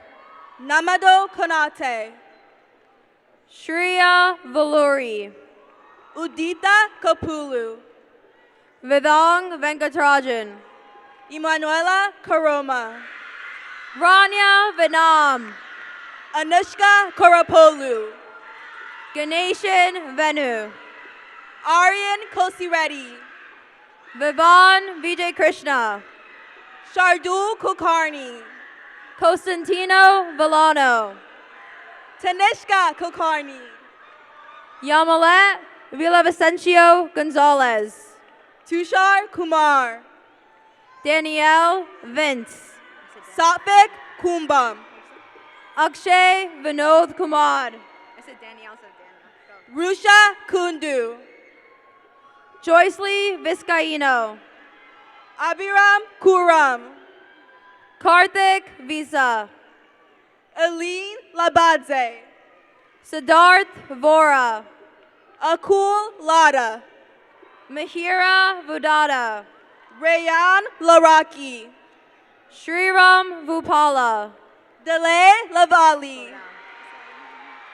Namado Konate. Shriya Valuri. Udita Kapulu. Vidang Venkatrajan. Emanuela Karoma. Rania Vinam. Anushka Korapolu. Ganeshan Venu. Aryan Kosireddy. Vivan Vijay Krishna. Shardul Kulkarni. Costantino Villano. Tanishka Kulkarni. Yamalet Villavicencio Gonzalez. Tushar Kumar. Danielle Vince. Satvik Kumbam. Akshay Vinod Kumar. I said Danielle, Rusha Kundu. Joyceley Vizcaíno. Abiram Kuram. Karthik Visa. Aline Labadze. Siddharth Vora. Akul Lada. Mahira Vudada. Rayan Laraki. Shriram Vupala. Dele Lavali.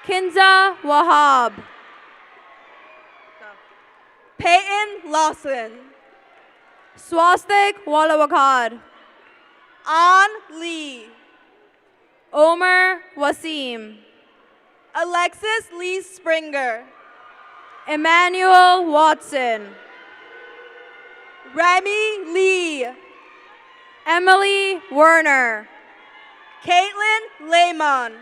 Kinza Wahab. Peyton Lawson. Swastik Walawakad. An Lee. Omer Wasim. Alexis Lee Springer. Emmanuel Watson. Remy Lee. Emily Werner. Caitlin Lehman.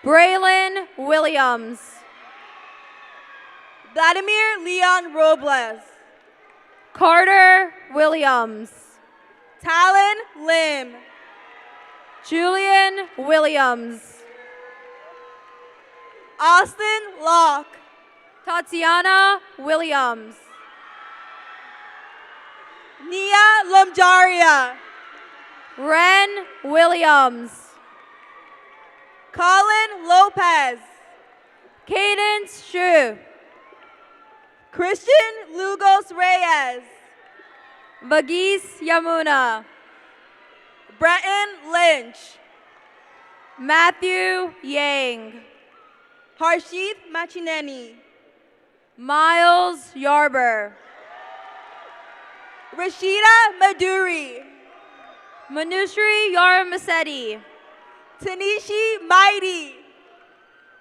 Braylon Williams. Vladimir Leon Robles. Carter Williams. Talon Lim. Julian Williams. Austin Locke. Tatiana Williams. Nia Lumjaria. Ren Williams. Colin Lopez. Cadence Shu. Christian Lugos Reyes. Bagis Yamuna. Breton Lynch. Matthew Yang. Harshith Machineni. Miles Yarber. Rashida Maduri. Manushree Yaramasetti. Tanishi Mighty.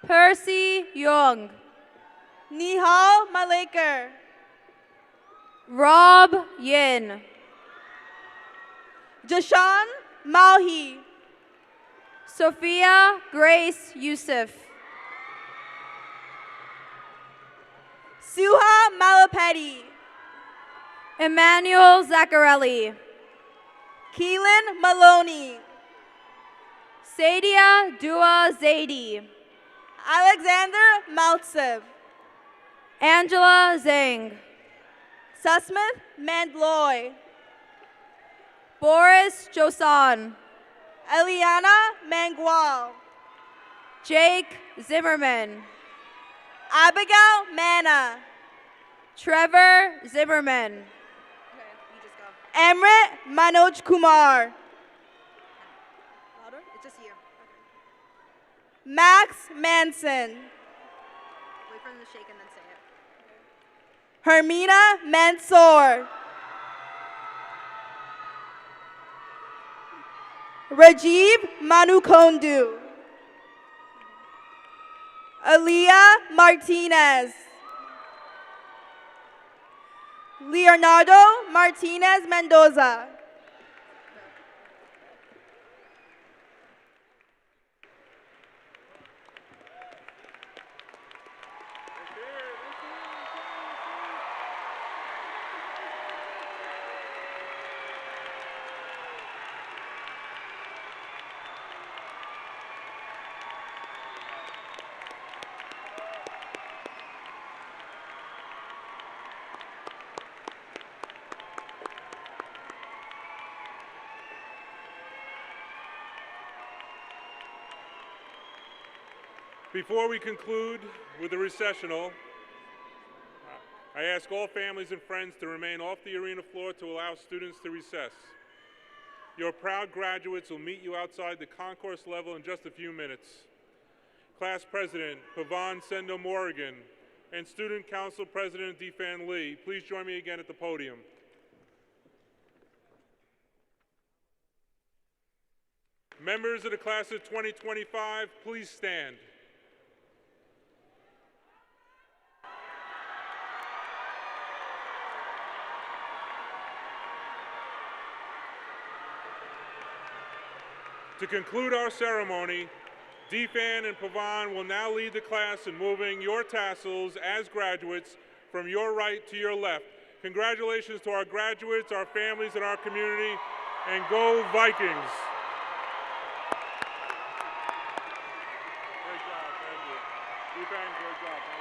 Percy Young. Nihal Malekar. Rob Yin. Jashan Malhi. Sophia Grace Yusuf. Suha Malapeti. Emmanuel Zaccarelli. Keelan Maloney. Sadia Dua Zaidi. Alexander Maltsev. Angela Zhang. Susmith Mandloy. Boris Josan. Eliana Mangual. Jake Zimmerman. Abigail Manna. Trevor Zimmerman. Amrit Manoj Kumar. Louder? It's just you. Max Manson. Wait for them to shake and then say it. Hermina Mansour. Rajiv Manukondu. Aaliyah Martinez. Leonardo Martinez Mendoza. Before we conclude with the recessional, I ask all families and friends to remain off the arena floor to allow students to recess. Your proud graduates will meet you outside the concourse level in just a few minutes. Class President Pavan Sendo Morgan and Student Council President Defan Lee, please join me again at the podium. Members of the class of 2025, please stand. To conclude our ceremony, Defan and Pavan will now lead the class in moving your tassels as graduates from your right to your left. Congratulations to our graduates, our families, and our community, and go Vikings! Great job, thank you. Defan, great job.